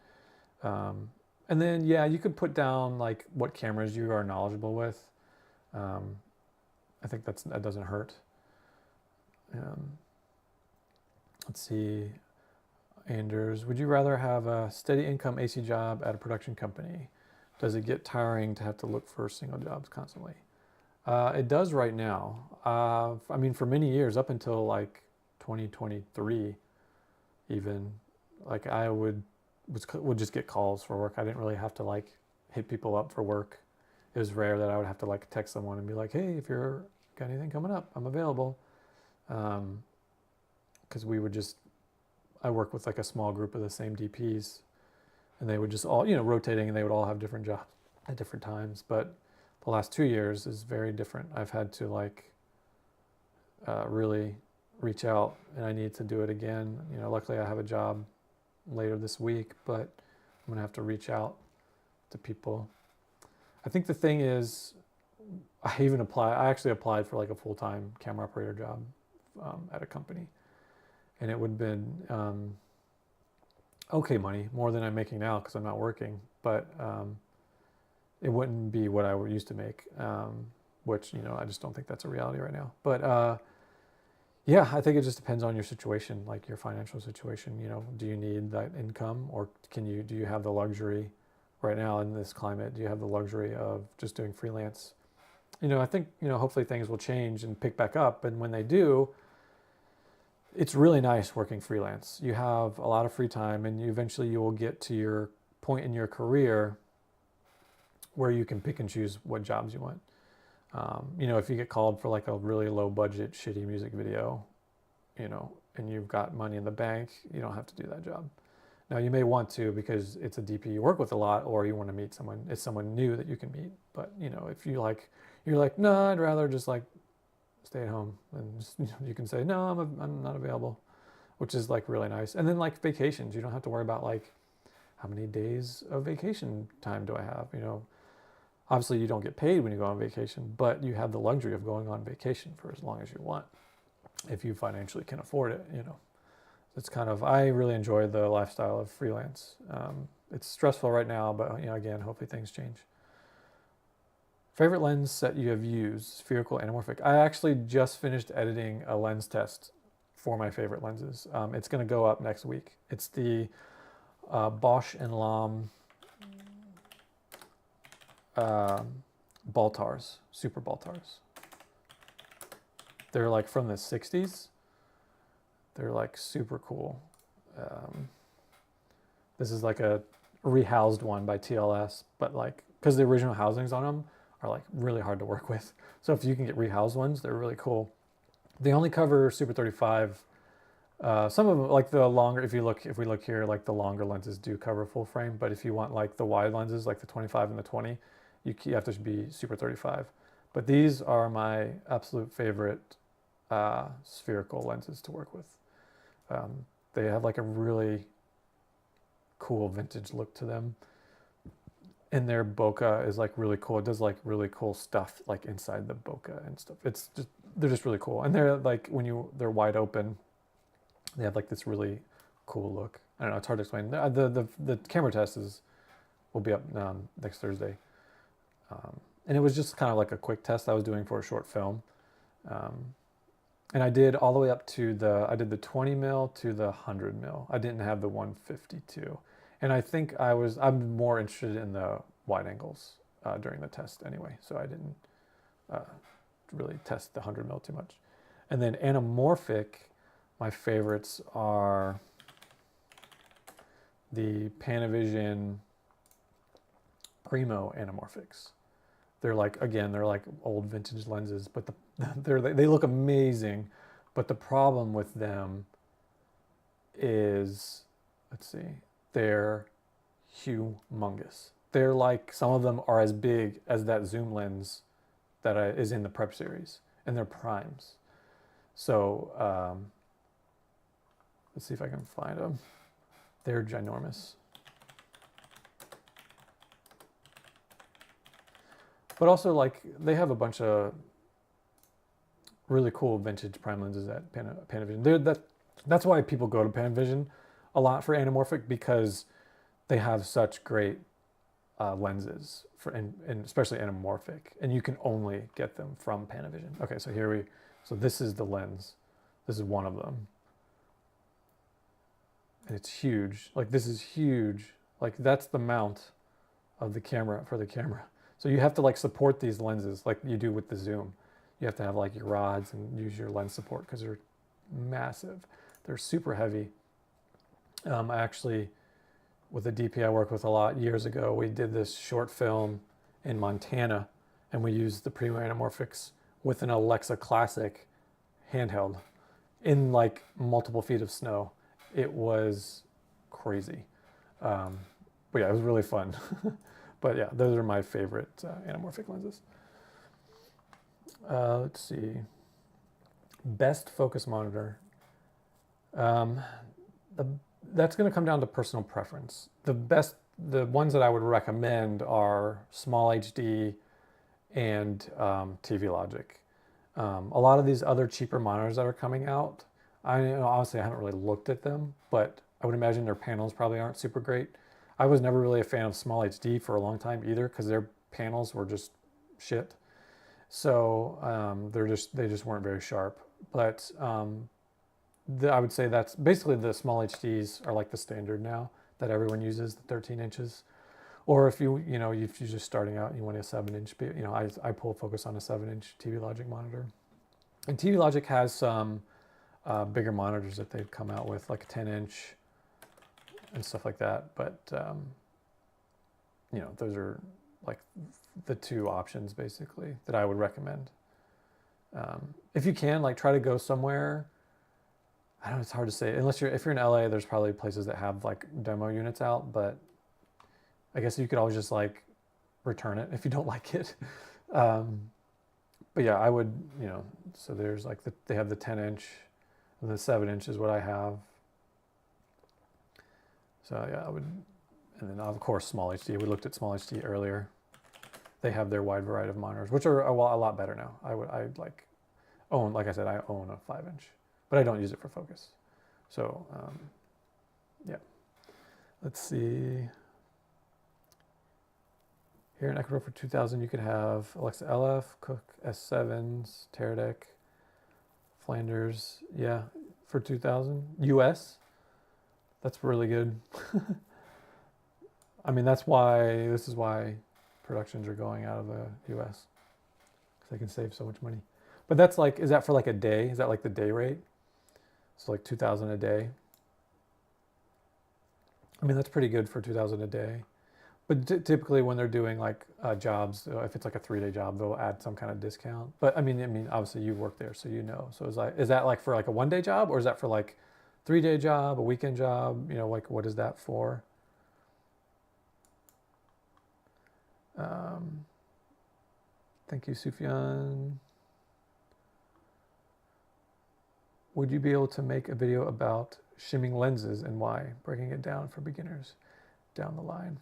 And then yeah, you could put down like what cameras you are knowledgeable with. Um, I think that doesn't hurt. Um, let's see. Anders, would you rather have a steady income AC job at a production company? Does it get tiring to have to look for single jobs constantly? It does right now. I mean, for many years, up until like 2023, even, like I would just get calls for work. I didn't really have to like hit people up for work. It was rare that I would have to like text someone and be like, "Hey, if you're got anything coming up, I'm available." Because we would just, I work with like a small group of the same DPs, and they would just all, rotating, and they would all have different jobs at different times. But the last 2 years is very different. I've had to like really reach out, and I need to do it again. Luckily I have a job later this week, but I'm gonna have to reach out to people. I think the thing is, I actually applied for like a full-time camera operator job at a company, and it would have been okay money, more than I'm making now because I'm not working, but it wouldn't be what I used to make, which, I just don't think that's a reality right now. But yeah, I think it just depends on your situation, like your financial situation. Do you need that income, or do you have the luxury right now in this climate? Do you have the luxury of just doing freelance? I think, hopefully things will change and pick back up. And when they do, it's really nice working freelance. You have a lot of free time, and eventually you will get to your point in your career where you can pick and choose what jobs you want. If you get called for like a really low budget, shitty music video, and you've got money in the bank, you don't have to do that job. Now you may want to because it's a DP you work with a lot, or you want to meet someone, it's someone new that you can meet. But if you're like, no, I'd rather just like stay at home, and just, you can say, no, I'm not available, which is like really nice. And then like vacations, you don't have to worry about like, how many days of vacation time do I have? Obviously you don't get paid when you go on vacation, but you have the luxury of going on vacation for as long as you want, if you financially can afford it. It's kind of, I really enjoy the lifestyle of freelance. It's stressful right now, but again, hopefully things change. Favorite lens set you have used, spherical, anamorphic. I actually just finished editing a lens test for my favorite lenses. It's going to go up next week. It's the Bosch and Lomb Baltars, super Baltars. They're like from the 60s. They're like super cool. This is like a rehoused one by TLS, but like, because the original housings on them are like really hard to work with. So if you can get rehoused ones, they're really cool. They only cover Super 35. Some of them, like the longer, if we look here, like the longer lenses do cover full frame, but if you want like the wide lenses, like the 25 and the 20, you have to be Super 35. But these are my absolute favorite spherical lenses to work with. They have like a really cool vintage look to them, and their bokeh is like really cool. It does like really cool stuff like inside the bokeh and stuff. They're just really cool, and they're like, they're wide open, they have like this really cool look. I don't know, it's hard to explain. The camera test will be up next Thursday, and it was just kind of like a quick test I was doing for a short film. And I did all the way up to I did the 20 mil to the 100 mil. I didn't have the 152. And I think I'm more interested in the wide angles during the test anyway. So I didn't really test the 100 mil too much. And then anamorphic, my favorites are the Panavision Primo anamorphics. They're like old vintage lenses, but they look amazing. But the problem with them is, let's see, they're humongous. They're like, some of them are as big as that zoom lens that is in the Prep series, and they're primes. So let's see if I can find them. They're ginormous. But also, like, they have a bunch of really cool vintage prime lenses at Panavision. That's why people go to Panavision a lot for anamorphic, because they have such great lenses for, and especially anamorphic, and you can only get them from Panavision. Okay, so this is the lens. This is one of them, and it's huge. Like, this is huge. Like, that's the mount of the camera for the camera. So you have to like support these lenses like you do with the zoom. You have to have like your rods and use your lens support because they're massive. They're super heavy. I actually, with the DP I worked with a lot years ago, we did this short film in Montana, and we used the Primo Anamorphics with an Alexa Classic handheld in like multiple feet of snow. It was crazy. But yeah, it was really fun. But yeah, those are my favorite anamorphic lenses. Let's see. Best focus monitor. That's going to come down to personal preference. The ones that I would recommend are Small HD and TV Logic. A lot of these other cheaper monitors that are coming out, honestly, I haven't really looked at them, but I would imagine their panels probably aren't super great. I was never really a fan of Small HD for a long time either, because their panels were just shit. So they just weren't very sharp. But I would say that's basically the Small HDs are like the standard now that everyone uses, the 13 inches. Or if you're just starting out and you want a 7-inch, I pull focus on a 7-inch TV Logic monitor. And TV Logic has some bigger monitors that they've come out with, like a 10-inch and stuff like that. But those are like the two options basically that I would recommend. If you can, like, try to go somewhere. I don't know, it's hard to say. If you're in LA, there's probably places that have like demo units out, but I guess you could always just like return it if you don't like it. But yeah, I would, so there's like they have the 10-inch, and the 7-inch is what I have. So yeah, I would, and then of course Small HD. We looked at Small HD earlier. They have their wide variety of monitors, which are a lot better now. Like I said, I own a 5-inch, but I don't use it for focus. So yeah, let's see. Here in Ecuador for 2000, you could have Alexa LF, Cook S7s, Teradek, Flanders. Yeah, for 2000 US. That's really good. I mean, this is why productions are going out of the US, because they can save so much money. But that's like, is that for like a day? Is that like the day rate? So like 2,000 a day. I mean, that's pretty good for 2,000 a day. But typically when they're doing like jobs, if it's like a 3-day job, they'll add some kind of discount. But I mean, obviously you work there, so you know. So is that like for like a 1-day job, or is that for like 3-day job, a weekend job? Like, what is that for? Thank you, Sufyan. Would you be able to make a video about shimming lenses and why, breaking it down for beginners down the line?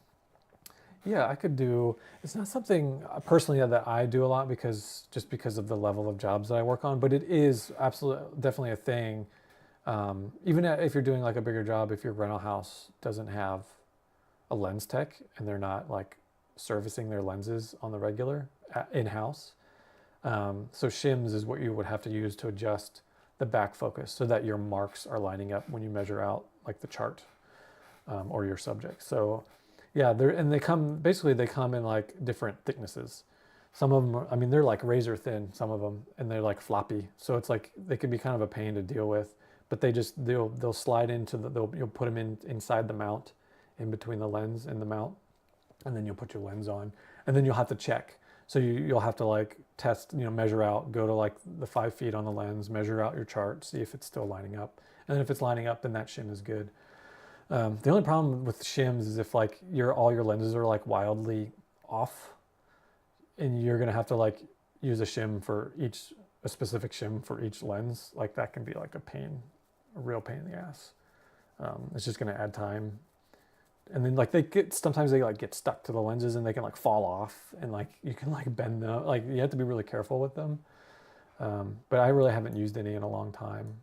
Yeah, I could do. It's not something personally that I do a lot because of the level of jobs that I work on, but it is absolutely definitely a thing. Even if you're doing like a bigger job, if your rental house doesn't have a lens tech and they're not like servicing their lenses on the regular in-house, so shims is what you would have to use to adjust the back focus so that your marks are lining up when you measure out like the chart or your subject. So yeah, they come in like different thicknesses. Some of them, I mean, they're like razor thin, some of them, and they're like floppy. So it's like they can be kind of a pain to deal with. But they'll slide into you'll put them inside the mount, in between the lens and the mount, and then you'll put your lens on, and then you'll have to check. So you'll have to like test, measure out, go to like the 5 feet on the lens, measure out your chart, see if it's still lining up, and then if it's lining up, then that shim is good. The only problem with shims is if like all your lenses are like wildly off, and you're gonna have to like use a specific shim for each lens. Like that can be like a real pain in the ass. It's just going to add time. And then like sometimes they like get stuck to the lenses and they can like fall off, and like you can like bend them. Like you have to be really careful with them. But I really haven't used any in a long time.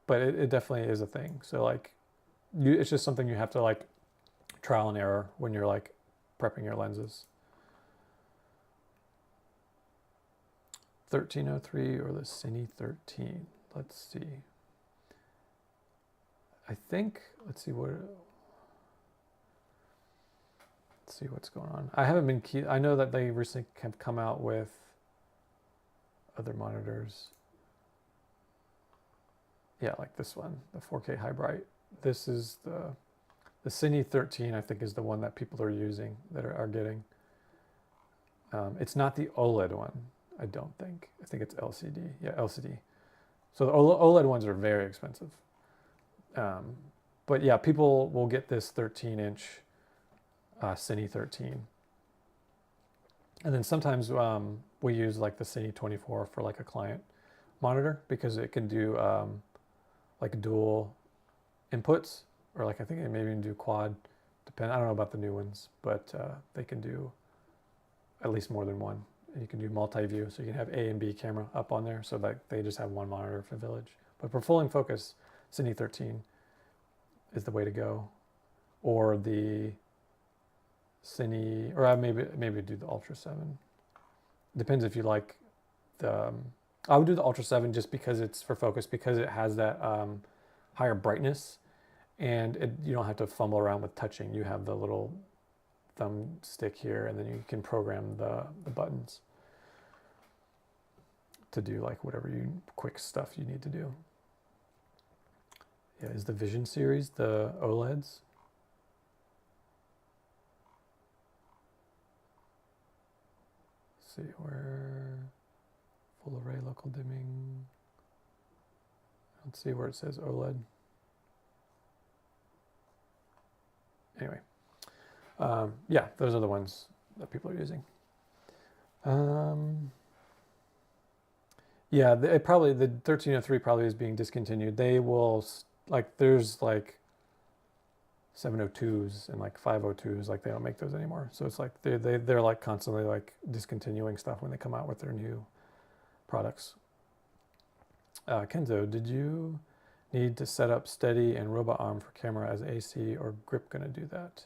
But it definitely is a thing. So like it's just something you have to like trial and error when you're like prepping your lenses. 1303 or the Cine 13. Let's see. I think, let's see what's going on. I haven't been I know that they recently have come out with other monitors. Yeah, like this one, the 4K high bright. This is the Cine 13, I think, is the one that people are using, that are getting. It's not the OLED one, I don't think. I think it's LCD. Yeah, LCD. So the OLED ones are very expensive. But yeah, people will get this 13-inch Cine 13. And then sometimes we use like the Cine 24 for like a client monitor, because it can do like dual inputs, or like I think it maybe even do quad. I don't know about the new ones, but they can do at least more than one. And you can do multi-view, so you can have A and B camera up on there, so that they just have one monitor for Village. But for full in focus, Cine 13 is the way to go, or the Cine, or maybe do the Ultra 7. Depends if you like the. I would do the Ultra 7 just because it's for focus, because it has that higher brightness, and you don't have to fumble around with touching. You have the little thumb stick here, and then you can program the buttons to do like whatever quick stuff you need to do. Yeah, is the Vision series the OLEDs? Let's see, where full array local dimming. Let's see where it says OLED. Anyway, yeah, those are the ones that people are using. Yeah, the 1303 probably is being discontinued. They will there's like 702s and like 502s, like they don't make those anymore. So it's like they're like constantly like discontinuing stuff when they come out with their new products. Kenzo, did you need to set up steady and robot arm for camera as AC, or grip gonna do that?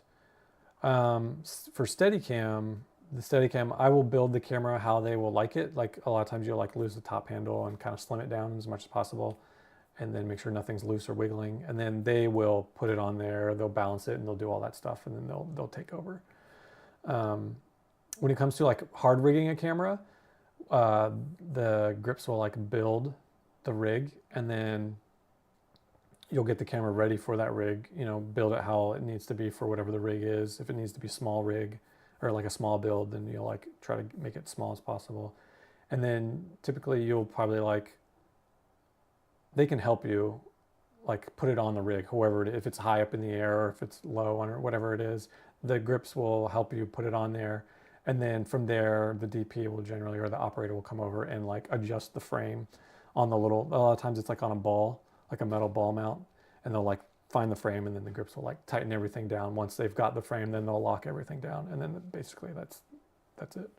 For Steadicam, the Steadicam, I will build the camera how they will like it. Like a lot of times you'll like lose the top handle and kind of slim it down as much as possible, and then make sure nothing's loose or wiggling. And then they will put it on there, they'll balance it, and they'll do all that stuff, and then they'll take over. When it comes to like hard rigging a camera, the grips will like build the rig, and then you'll get the camera ready for that rig, build it how it needs to be for whatever the rig is. If it needs to be small rig or like a small build, then you'll like try to make it small as possible. And then typically you'll probably they can help you like put it on the rig, however, if it's high up in the air or if it's low or whatever it is, the grips will help you put it on there. And then from there, the DP will generally, or the operator will come over and like adjust the frame on a lot of times it's like on a ball, like a metal ball mount, and they'll like find the frame, and then the grips will like tighten everything down. Once they've got the frame, then they'll lock everything down, and then basically that's it.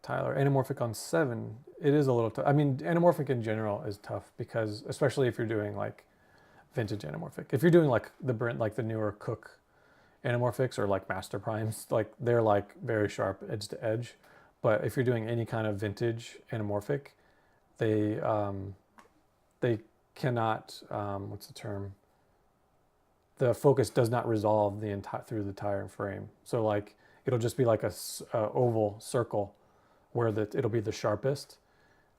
Tyler, anamorphic on 7, it is a little tough. I mean, anamorphic in general is tough, because especially if you're doing like vintage anamorphic. If you're doing like the newer Cook anamorphics or like Master Primes, like they're like very sharp edge to edge. But if you're doing any kind of vintage anamorphic, they cannot, what's the term? The focus does not resolve through the entire frame. So like it'll just be like a oval circle where it'll be the sharpest,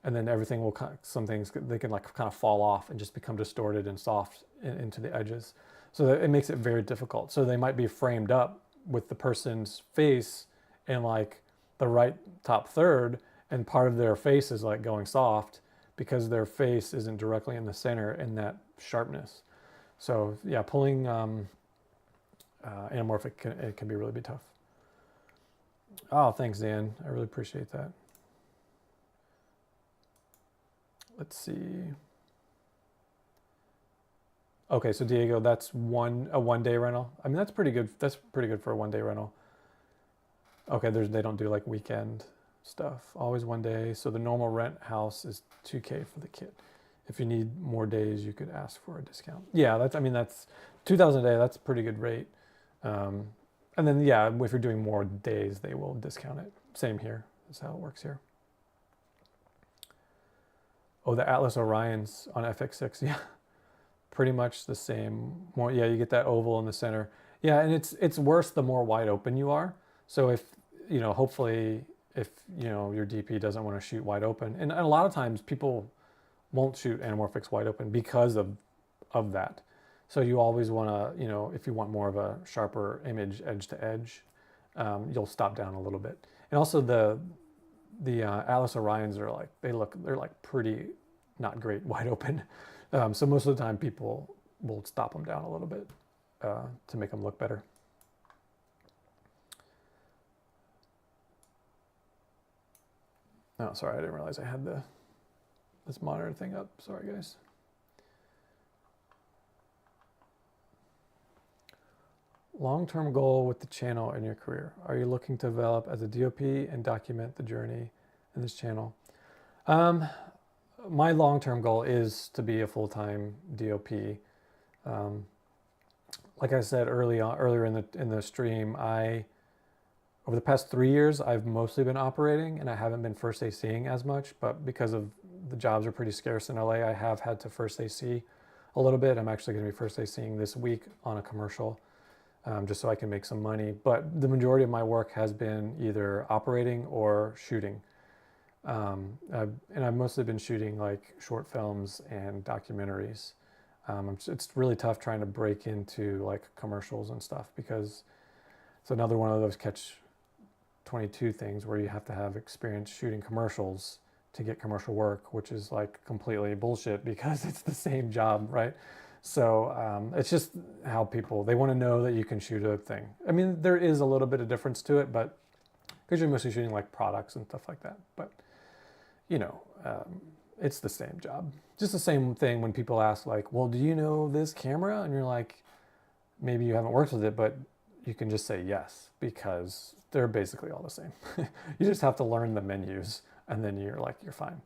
and then everything will some things they can like kind of fall off and just become distorted and soft into the edges. So that it makes it very difficult. So they might be framed up with the person's face and like the right top third, and part of their face is like going soft because their face isn't directly in the center in that sharpness. So yeah, pulling anamorphic can be really tough. Oh, thanks, Dan. I really appreciate that. let's see. Okay, so Diego, that's a 1 day rental. I mean, that's pretty good. That's pretty good for a 1 day rental. Okay, they don't do like weekend stuff. Always 1 day. So the normal rent house is 2K for the kit. If you need more days, you could ask for a discount. Yeah, that's 2,000 a day. That's a pretty good rate. Um, and then yeah, if you're doing more days, they will discount it. Same here. That's how it works here. Oh, the Atlas Orions on FX6. Yeah, pretty much the same. More, yeah, you get that oval in the center. Yeah, and it's worse the more wide open you are. So if hopefully if your DP doesn't want to shoot wide open, and a lot of times people won't shoot anamorphics wide open because of that. So you always want to, if you want more of a sharper image edge to edge, you'll stop down a little bit. And also the Atlas Orions are like they're like pretty not great wide open. So most of the time people will stop them down a little bit to make them look better. Oh, sorry, I didn't realize I had this monitor thing up. Sorry, guys. Long-term goal with the channel and your career. Are you looking to develop as a DOP and document the journey in this channel? My long-term goal is to be a full-time DOP. Like I said earlier in the stream, over the past 3 years, I've mostly been operating and I haven't been first ACing as much, but because of the jobs are pretty scarce in LA, I have had to first AC a little bit. I'm actually going to be first ACing this week on a commercial, just so I can make some money. But the majority of my work has been either operating or shooting. And I've mostly been shooting like short films and documentaries. It's really tough trying to break into like commercials and stuff because it's another one of those catch-22 things where you have to have experience shooting commercials to get commercial work, which is like completely bullshit because it's the same job, right? So it's just how they want to know that you can shoot a thing. I mean, there is a little bit of difference to it, but because you're mostly shooting like products and stuff like that. But it's the same job. Just the same thing when people ask like, well, do you know this camera? And you're like, maybe you haven't worked with it, but you can just say yes because they're basically all the same. You just have to learn the menus and then you're fine.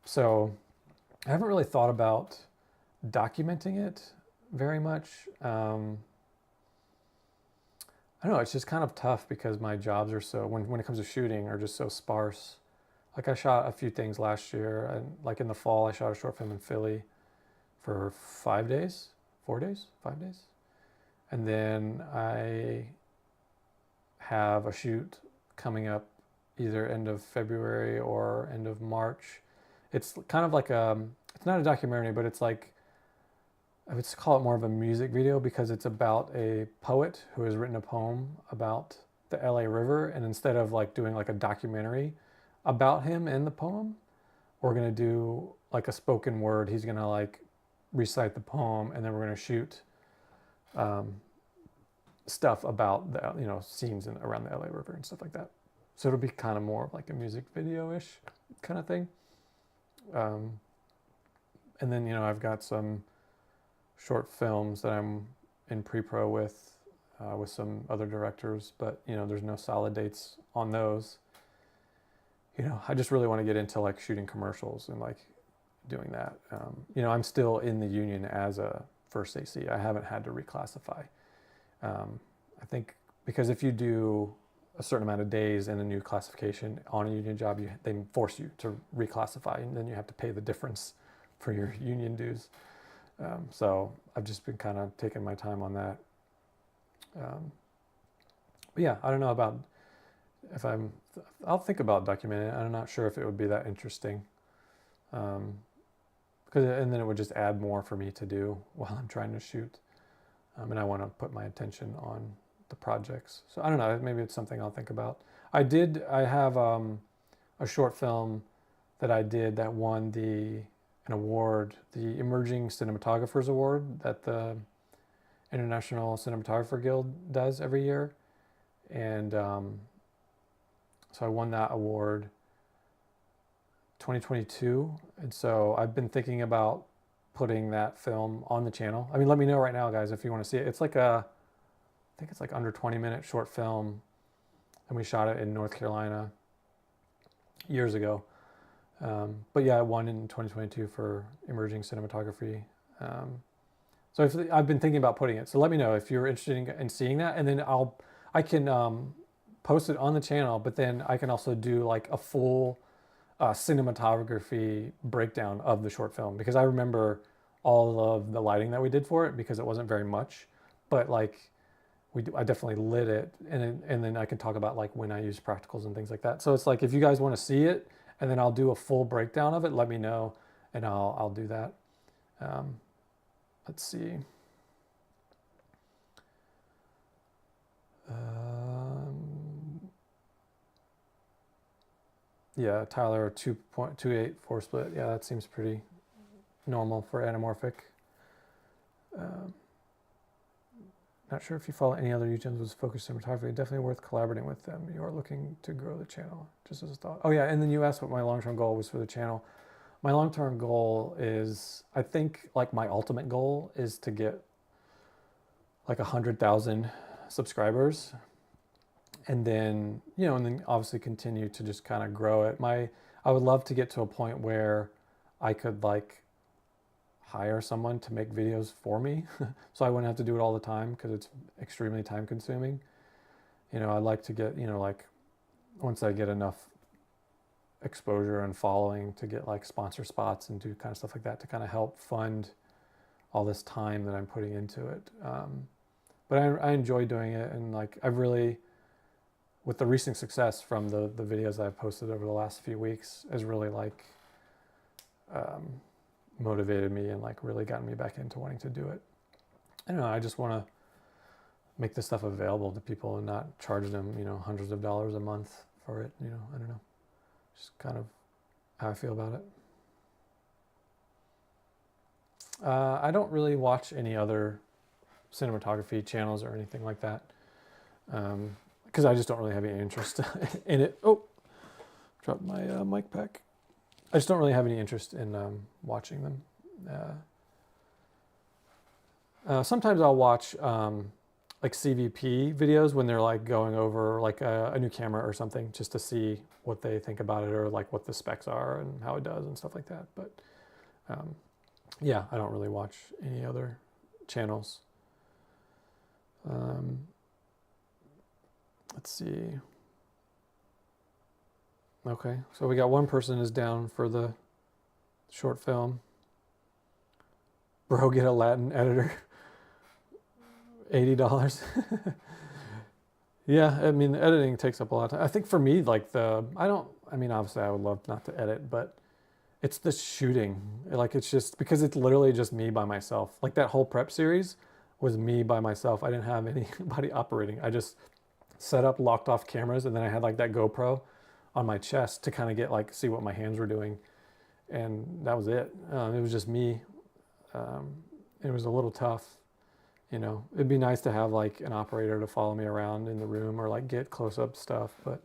So I haven't really thought about documenting it very much. I don't know, it's just kind of tough because my jobs are so, when it comes to shooting, are just so sparse. Like I shot a few things last year, and like in the fall, I shot a short film in Philly for 5 days, 4 days, 5 days. And then I have a shoot coming up either end of February or end of March. It's kind of like it's not a documentary, but it's like, I would call it more of a music video because it's about a poet who has written a poem about the LA River. And instead of like doing like a documentary about him and the poem, we're going to do like a spoken word. He's going to like recite the poem and then we're going to shoot stuff about the, scenes around the LA River and stuff like that. So it'll be kind of more of like a music video-ish kind of thing. And then, I've got some short films that I'm in pre-pro with some other directors, but there's no solid dates on those. I just really want to get into like shooting commercials and like doing that. I'm still in the union as a first AC. I haven't had to reclassify. I think because if you do a certain amount of days in a new classification on a union job, they force you to reclassify, and then you have to pay the difference for your union dues. So I've just been kind of taking my time on that. But yeah, I don't know about I'll think about documenting it. I'm not sure if it would be that interesting. And then it would just add more for me to do while I'm trying to shoot. And I want to put my attention on the projects. So I don't know, maybe it's something I'll think about. I have a short film that I did that won an award, the Emerging Cinematographers Award that the International Cinematographer Guild does every year. And so I won that award 2022. And so I've been thinking about putting that film on the channel. I mean, let me know right now, guys, if you want to see it. It's like I think it's like under 20-minute short film, and we shot it in North Carolina years ago. But yeah, I won in 2022 for emerging cinematography. So I've been thinking about putting it. So let me know if you're interested in seeing that, and then I can post it on the channel. But then I can also do like a full cinematography breakdown of the short film, because I remember all of the lighting that we did for it, because it wasn't very much, but like I definitely lit it, and then I can talk about like when I use practicals and things like that. So it's like if you guys want to see it, and then I'll do a full breakdown of it, let me know, and I'll do that. Let's see. Yeah, Tyler 2.284 split. Yeah, that seems pretty normal for anamorphic. Not sure if you follow any other YouTubers with focused cinematography. Definitely worth collaborating with them. You are looking to grow the channel. Just as a thought. Oh yeah, and then you asked what my long-term goal was for the channel. My long-term goal is, I think like my ultimate goal is to get like 100,000 subscribers, and then, you know, and then obviously continue to just kind of grow it. I would love to get to a point where I could like hire someone to make videos for me so I wouldn't have to do it all the time, because it's extremely time consuming. You know, I'd like to get, you know, like once I get enough exposure and following to get like sponsor spots and do kind of stuff like that to kind of help fund all this time that I'm putting into it. But I enjoy doing it, and like I've really, with the recent success from the videos I've posted over the last few weeks, has really like motivated me and like really gotten me back into wanting to do it. I don't know, I just want to make this stuff available to people and not charge them, you know, hundreds of dollars a month for it. You know, I don't know, just kind of how I feel about it. I don't really watch any other cinematography channels or anything like that, because I just don't really have any interest in it. Oh, dropped my mic pack. I just don't really have any interest in watching them. Sometimes I'll watch like CVP videos when they're like going over like a new camera or something, just to see what they think about it, or like what the specs are and how it does and stuff like that. But yeah, I don't really watch any other channels. Let's see. Okay, so we got one person is down for the short film. Bro, get a Latin editor. $80. Yeah, I mean, the editing takes up a lot of time. I think for me, like I mean, obviously I would love not to edit, but it's the shooting. Like, it's just, because it's literally just me by myself. Like that whole prep series was me by myself. I didn't have anybody operating. I just set up locked off cameras, and then I had like that GoPro on my chest to kind of get like, see what my hands were doing. And that was it. It was just me. It was a little tough. You know, it'd be nice to have like an operator to follow me around in the room, or like get close-up stuff. But,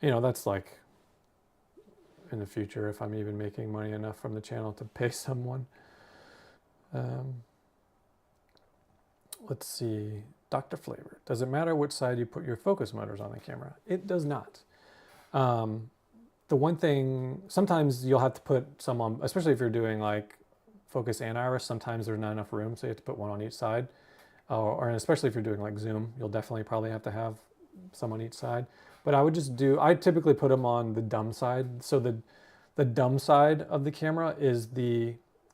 you know, that's like in the future, if I'm even making money enough from the channel to pay someone. Let's see. Dr. Flavor. Does it matter which side you put your focus motors on the camera? It does not. The one thing, sometimes you'll have to put some on, especially if you're doing like focus and iris, sometimes there's not enough room, so you have to put one on each side. Or especially if you're doing like zoom, you'll definitely probably have to have some on each side. But I typically put them on the dumb side. So the dumb side of the camera is the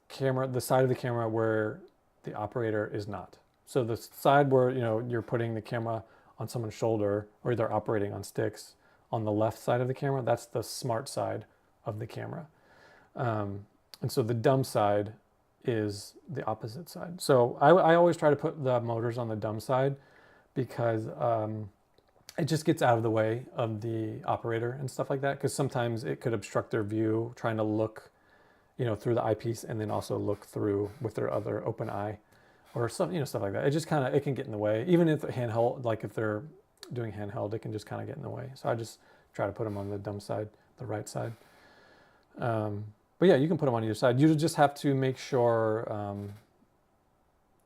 side of the camera where the operator is not. So the side where, you know, you're putting the camera on someone's shoulder, or they're operating on sticks on the left side of the camera, that's the smart side of the camera. And so the dumb side is the opposite side. So I always try to put the motors on the dumb side, because it just gets out of the way of the operator and stuff like that, because sometimes it could obstruct their view trying to look, you know, through the eyepiece, and then also look through with their other open eye, or some, you know, stuff like that. It just kind of, it can get in the way. Even if handheld, like if they're doing handheld, it can just kind of get in the way. So I just try to put them on the dumb side, the right side. But yeah, you can put them on either side. You just have to make sure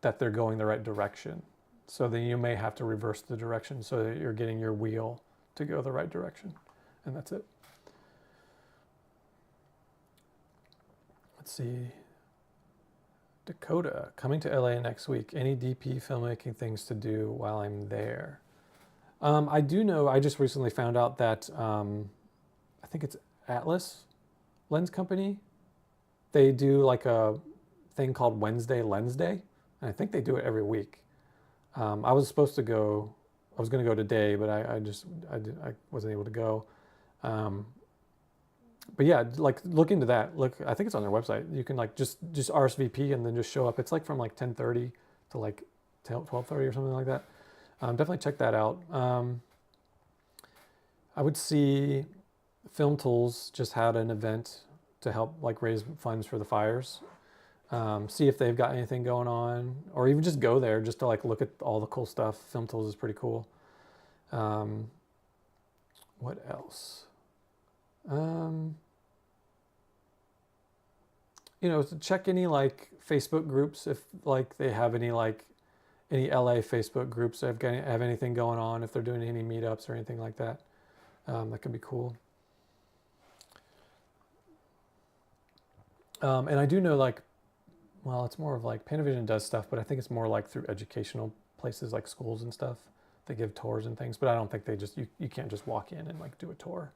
that they're going the right direction. So then you may have to reverse the direction so that you're getting your wheel to go the right direction. And that's it. Let's see. Dakota, coming to LA next week. Any DP filmmaking things to do while I'm there? I do know, I just recently found out that I think it's Atlas Lens Company. They do like a thing called Wednesday Lens Day. And I think they do it every week. I was supposed to go, I was going to go today, but I wasn't able to go. But yeah, like look into that. Look, I think it's on their website. You can like just RSVP and then just show up. It's like from like 10:30 to like 12:30 or something like that. Definitely check that out. I would see Film Tools just had an event to help like raise funds for the fires. See if they've got anything going on, or even just go there just to like look at all the cool stuff. Film Tools is pretty cool. What else? Check any like Facebook groups if like they have any like any LA Facebook groups that have anything going on, if they're doing any meetups or anything like that. That could be cool. And I do know like, well, it's more of like Panavision does stuff, but I think it's more like through educational places like schools and stuff. They give tours and things, but I don't think they just, you can't just walk in and like do a tour.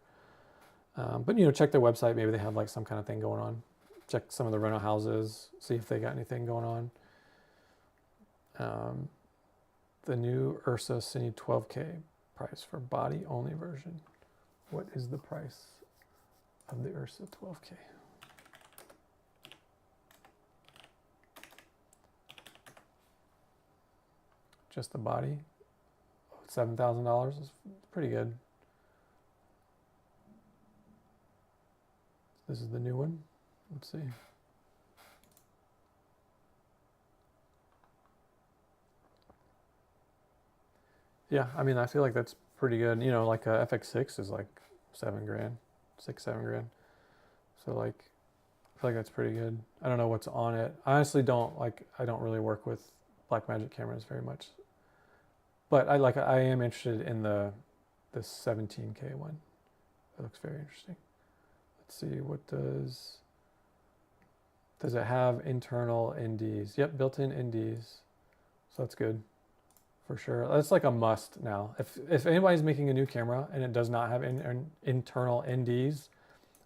But check their website. Maybe they have like some kind of thing going on. Check some of the rental houses, see if they got anything going on. The new Ursa Cine 12K price for body only version. What is the price of the Ursa 12K? Just the body, $7,000 is pretty good. This is the new one. Let's see. Yeah, I mean, I feel like that's pretty good. Like a FX6 is like $7,000, 6-7 grand. So like, I feel like that's pretty good. I don't know what's on it. I honestly don't like. I don't really work with Blackmagic cameras very much, but I am interested in the 17K one. That looks very interesting. Let's see, what does it have internal NDs? Yep, built-in NDs. So that's good for sure. That's like a must now. If anybody's making a new camera and it does not have internal NDs,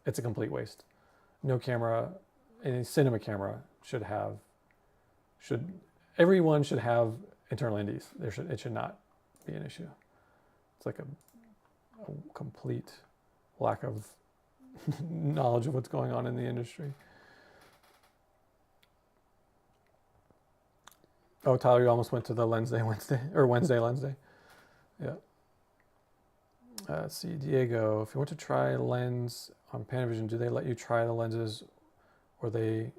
it's a complete waste. No camera, any cinema camera everyone should have internal NDs. It should not be an issue. It's like a complete lack of knowledge of what's going on in the industry. Oh, Tyler, you almost went to the Wednesday Lens Day. Yeah. Let's see, Diego, if you want to try a lens on Panavision, do they let you try the lenses, or they?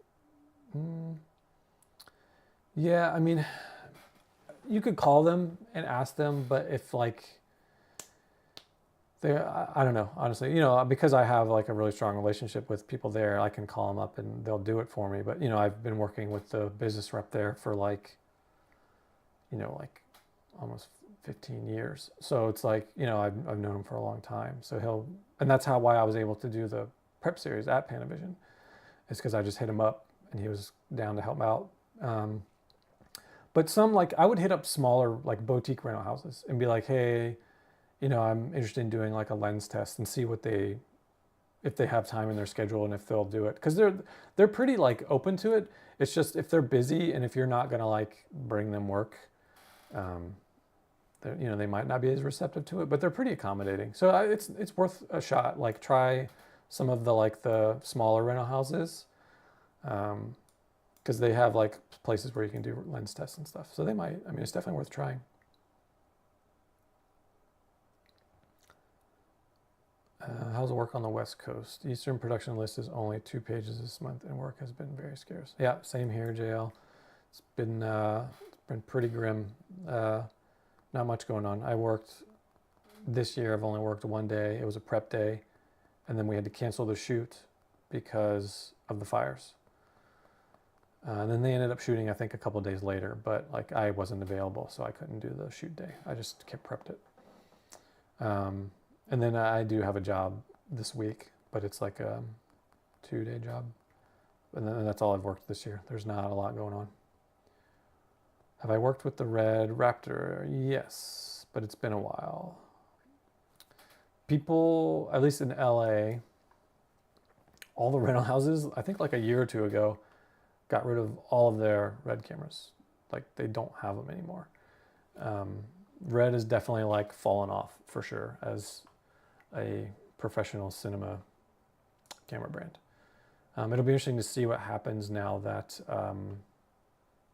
Yeah, I mean, you could call them and ask them, but if like I don't know, honestly, because I have like a really strong relationship with people there, I can call them up and they'll do it for me. But I've been working with the business rep there for like almost 15 years. So it's like, I've known him for a long time. So and that's why I was able to do the prep series at Panavision, is because I just hit him up and he was down to help out. But some, like, I would hit up smaller like boutique rental houses and be like, hey, I'm interested in doing like a lens test, and see if they have time in their schedule and if they'll do it. Because they're pretty like open to it. It's just if they're busy and if you're not gonna like bring them work, they might not be as receptive to it, but they're pretty accommodating. So it's worth a shot. Like, try some of the smaller rental houses, because they have like places where you can do lens tests and stuff. So they might. I mean, it's definitely worth trying. How's it work on the West Coast? Eastern production list is only 2 pages this month, and work has been very scarce. Yeah, same here, JL. It's been pretty grim. Not much going on. I worked this year. I've only worked one day. It was a prep day, and then we had to cancel the shoot because of the fires. And then they ended up shooting, I think, a couple of days later, but like I wasn't available, so I couldn't do the shoot day. I just kept prepped it. And then I do have a job this week, but it's like a 2-day job. And then that's all I've worked this year. There's not a lot going on. Have I worked with the Red Raptor? Yes, but it's been a while. People, at least in LA, all the rental houses, I think like a year or two ago, got rid of all of their Red cameras. Like they don't have them anymore. Red is definitely like fallen off for sure as a professional cinema camera brand. It'll be interesting to see what happens now that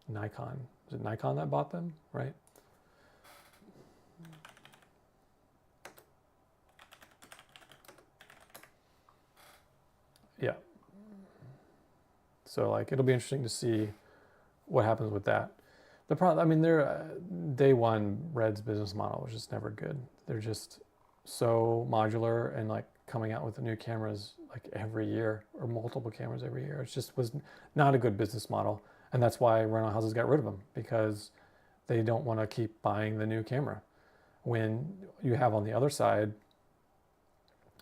Nikon, is it Nikon that bought them, right? Yeah. So like it'll be interesting to see what happens with that. The problem, I mean, their day one Red's business model was just never good. They're just so modular and like coming out with the new cameras like every year or multiple cameras every year. It just was not a good business model. And that's why rental houses got rid of them, because they don't want to keep buying the new camera. When you have on the other side,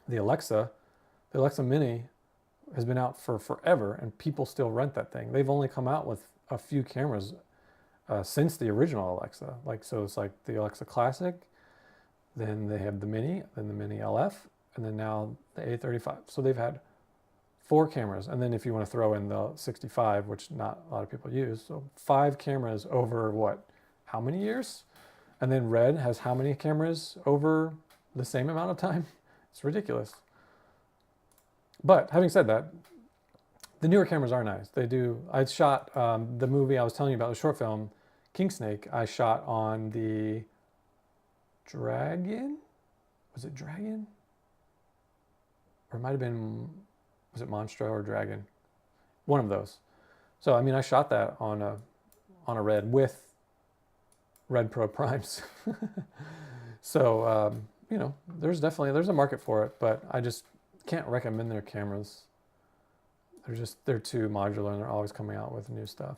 the Alexa Mini has been out for forever and people still rent that thing. They've only come out with a few cameras since the original Alexa. Like, so it's like the Alexa Classic, then they have the Mini, then the Mini LF, and then now the A35. So they've had 4 cameras. And then if you want to throw in the 65, which not a lot of people use, so 5 cameras over what, how many years? And then Red has how many cameras over the same amount of time? It's ridiculous. But having said that, the newer cameras are nice. They do. I shot the movie I was telling you about, the short film, King Snake. I shot on the Dragon. Was it Dragon? Or it might have been, was it Monstro or Dragon? One of those. So I mean, I shot that on a Red with Red Pro primes. So you know, there's a market for it, but I just can't recommend their cameras. They're too modular and they're always coming out with new stuff.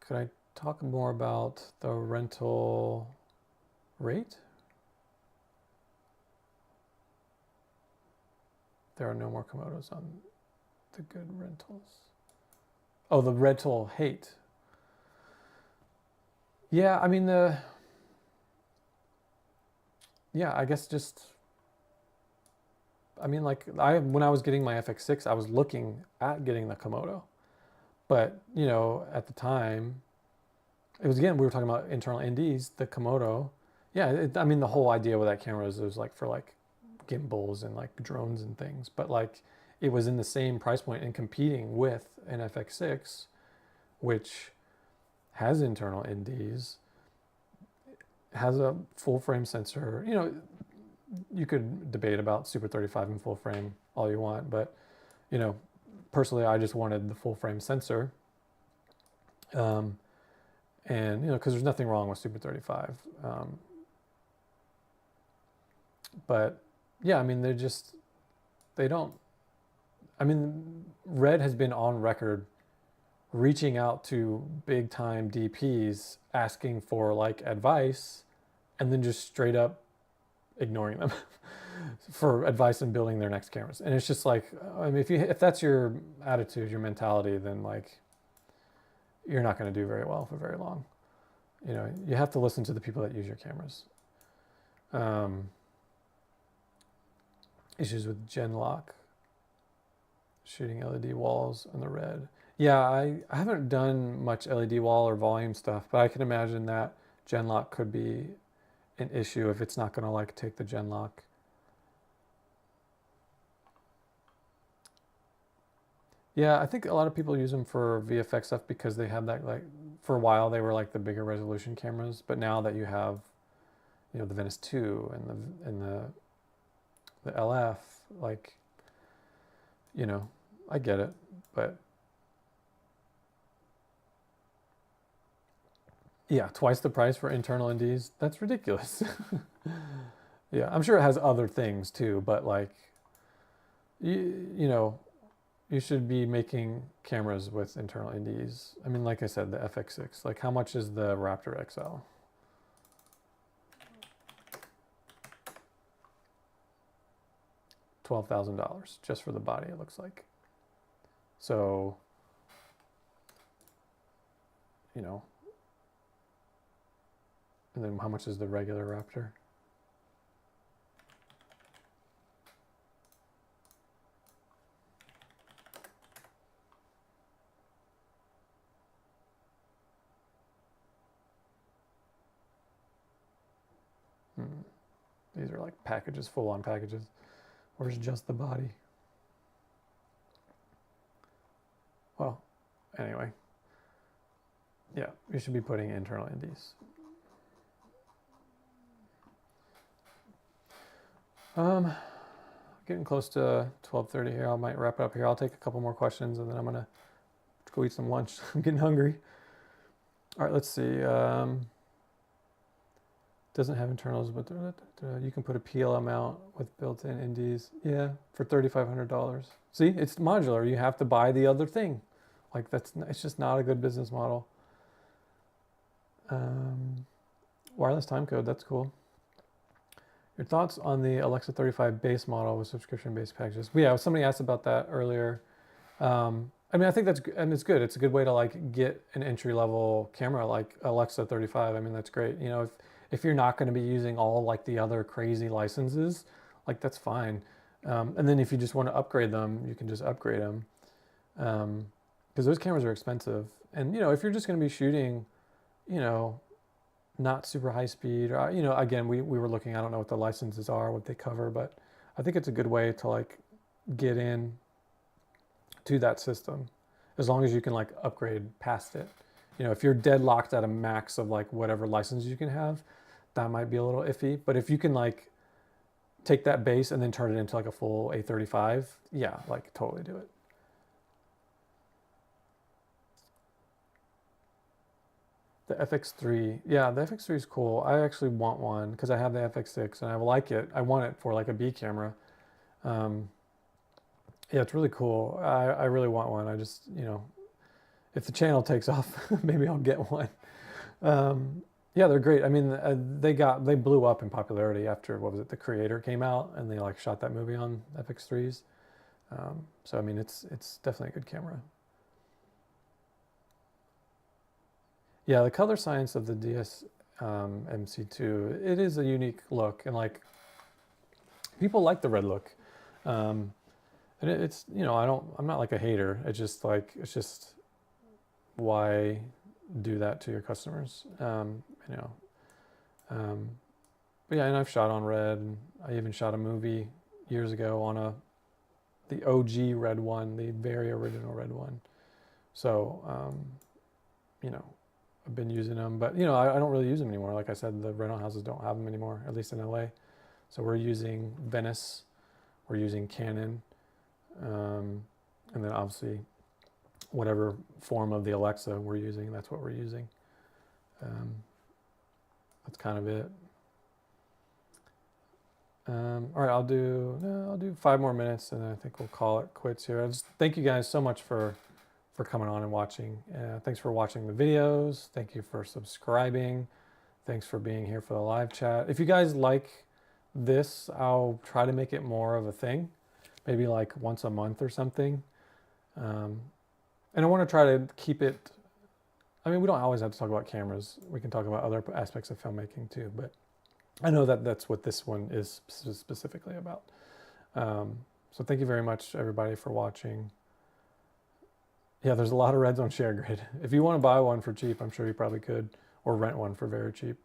Could I talk more about the rental rate? There are no more Komodos on the good rentals. Oh, the rental hate. Yeah, I mean I guess just, I mean, like when I was getting my FX6, I was looking at getting the Komodo, but you know, at the time, it was, again, we were talking about internal NDs, the Komodo. Yeah, I mean, the whole idea with that camera is it was like for like gimbals and like drones and things, but like it was in the same price point and competing with an FX6, which has internal NDs, has a full frame sensor. You know, you could debate about Super 35 and full frame all you want, but you know, personally, I just wanted the full frame sensor. And you know, because there's nothing wrong with Super 35. But yeah, I mean, they don't, I mean, Red has been on record reaching out to big time DPs asking for like advice and then just straight up ignoring them for advice in building their next cameras. And it's just like, I mean, if that's your attitude, your mentality, then like you're not going to do very well for very long. You know, you have to listen to the people that use your cameras. Issues with Genlock, shooting LED walls on the Red. Yeah, I haven't done much LED wall or volume stuff, but I can imagine that Genlock could be an issue if it's not going to like take the Genlock. Yeah, I think a lot of people use them for VFX stuff because they have that, like, for a while they were like the bigger resolution cameras, but now that you have, you know, the Venice 2 and the LF, like, you know, I get it, but yeah, twice the price for internal NDs. That's ridiculous. Yeah, I'm sure it has other things too, but like you know, you should be making cameras with internal NDs. I mean, like I said, the FX6. Like, how much is the Raptor XL? $12,000 just for the body, it looks like. So, you know, and then how much is the regular Raptor? These are like packages, full on packages. Where's just the body? Well, anyway. Yeah, you should be putting internal NDs. Getting close to 12:30 here. I might wrap it up here. I'll take a couple more questions and then I'm gonna go eat some lunch. I'm getting hungry. All right, let's see. Doesn't have internals, but you can put a PLM out with built-in NDs. Yeah, for $3,500. See, it's modular. You have to buy the other thing. Like it's just not a good business model. Wireless timecode, that's cool. Your thoughts on the Alexa 35 base model with subscription-based packages? Yeah, somebody asked about that earlier. I mean, I think it's good. It's a good way to like get an entry-level camera like Alexa 35. I mean, that's great. You know, if you're not going to be using all like the other crazy licenses, like that's fine. And then if you just want to upgrade them, you can just upgrade them. Because those cameras are expensive. And, you know, if you're just going to be shooting, you know, not super high speed, or, you know, again, we were looking, I don't know what the licenses are, what they cover, but I think it's a good way to like get in to that system as long as you can like upgrade past it. You know, if you're deadlocked at a max of like whatever license you can have, that might be a little iffy. But if you can like take that base and then turn it into like a full A35, yeah, like totally do it. The FX3, yeah, the FX3 is cool. I actually want one because I have the FX6 and I like it. I want it for like a B camera. Yeah, it's really cool. I really want one. I just, you know, if the channel takes off, maybe I'll get one. Yeah, they're great. I mean, they blew up in popularity after, what was it, The Creator came out and they like shot that movie on FX3s. So I mean, it's definitely a good camera. Yeah, the color science of the DS MC2, it is a unique look, and like people like the red look. And it's, you know, I'm not like a hater. It's just why do that to your customers? You know, but yeah, and I've shot on red. And I even shot a movie years ago on the OG red one, the very original red one. So, you know, I've been using them, but you know, I don't really use them anymore. Like I said, the rental houses don't have them anymore, at least in LA. So we're using Venice, we're using Canon, and then obviously whatever form of the Alexa we're using, that's what we're using. That's kind of it. All right, I'll do 5 more minutes, and then I think we'll call it quits here. I just thank you guys so much for coming on and watching. Thanks for watching the videos. Thank you for subscribing. Thanks for being here for the live chat. If you guys like this, I'll try to make it more of a thing, maybe like once a month or something. And I want to try to keep it, I mean, we don't always have to talk about cameras. We can talk about other aspects of filmmaking too, but I know that that's what this one is specifically about. So thank you very much, everybody, for watching. Yeah, there's a lot of reds on ShareGrid. If you want to buy one for cheap, I'm sure you probably could, or rent one for very cheap.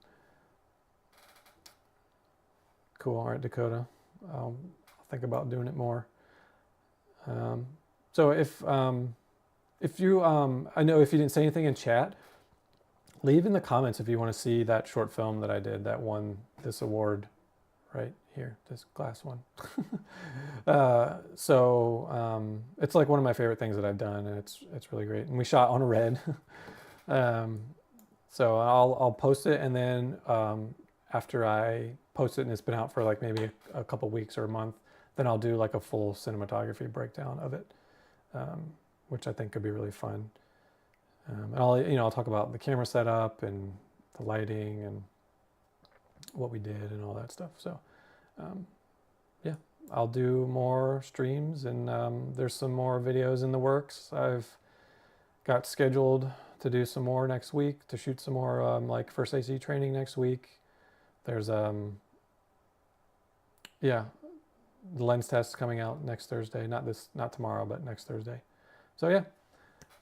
Cool. All right, Dakota. I'll think about doing it more. So if you, I know if you didn't say anything in chat, leave in the comments if you want to see that short film that I did that won this award right here, this glass one. It's like one of my favorite things that I've done, and it's really great. And we shot on red. So I'll post it, and then after I post it and it's been out for like maybe a couple weeks or a month, then I'll do like a full cinematography breakdown of it, which I think could be really fun. And I'll talk about the camera setup and the lighting and what we did and all that stuff. So yeah, I'll do more streams, and there's some more videos in the works. I've got scheduled to do some more next week, to shoot some more like first AC training next week. There's yeah, the lens test coming out next Thursday. Not tomorrow, but next Thursday. So yeah,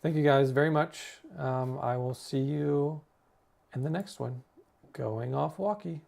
thank you guys very much. I will see you in the next one. Going off walkie.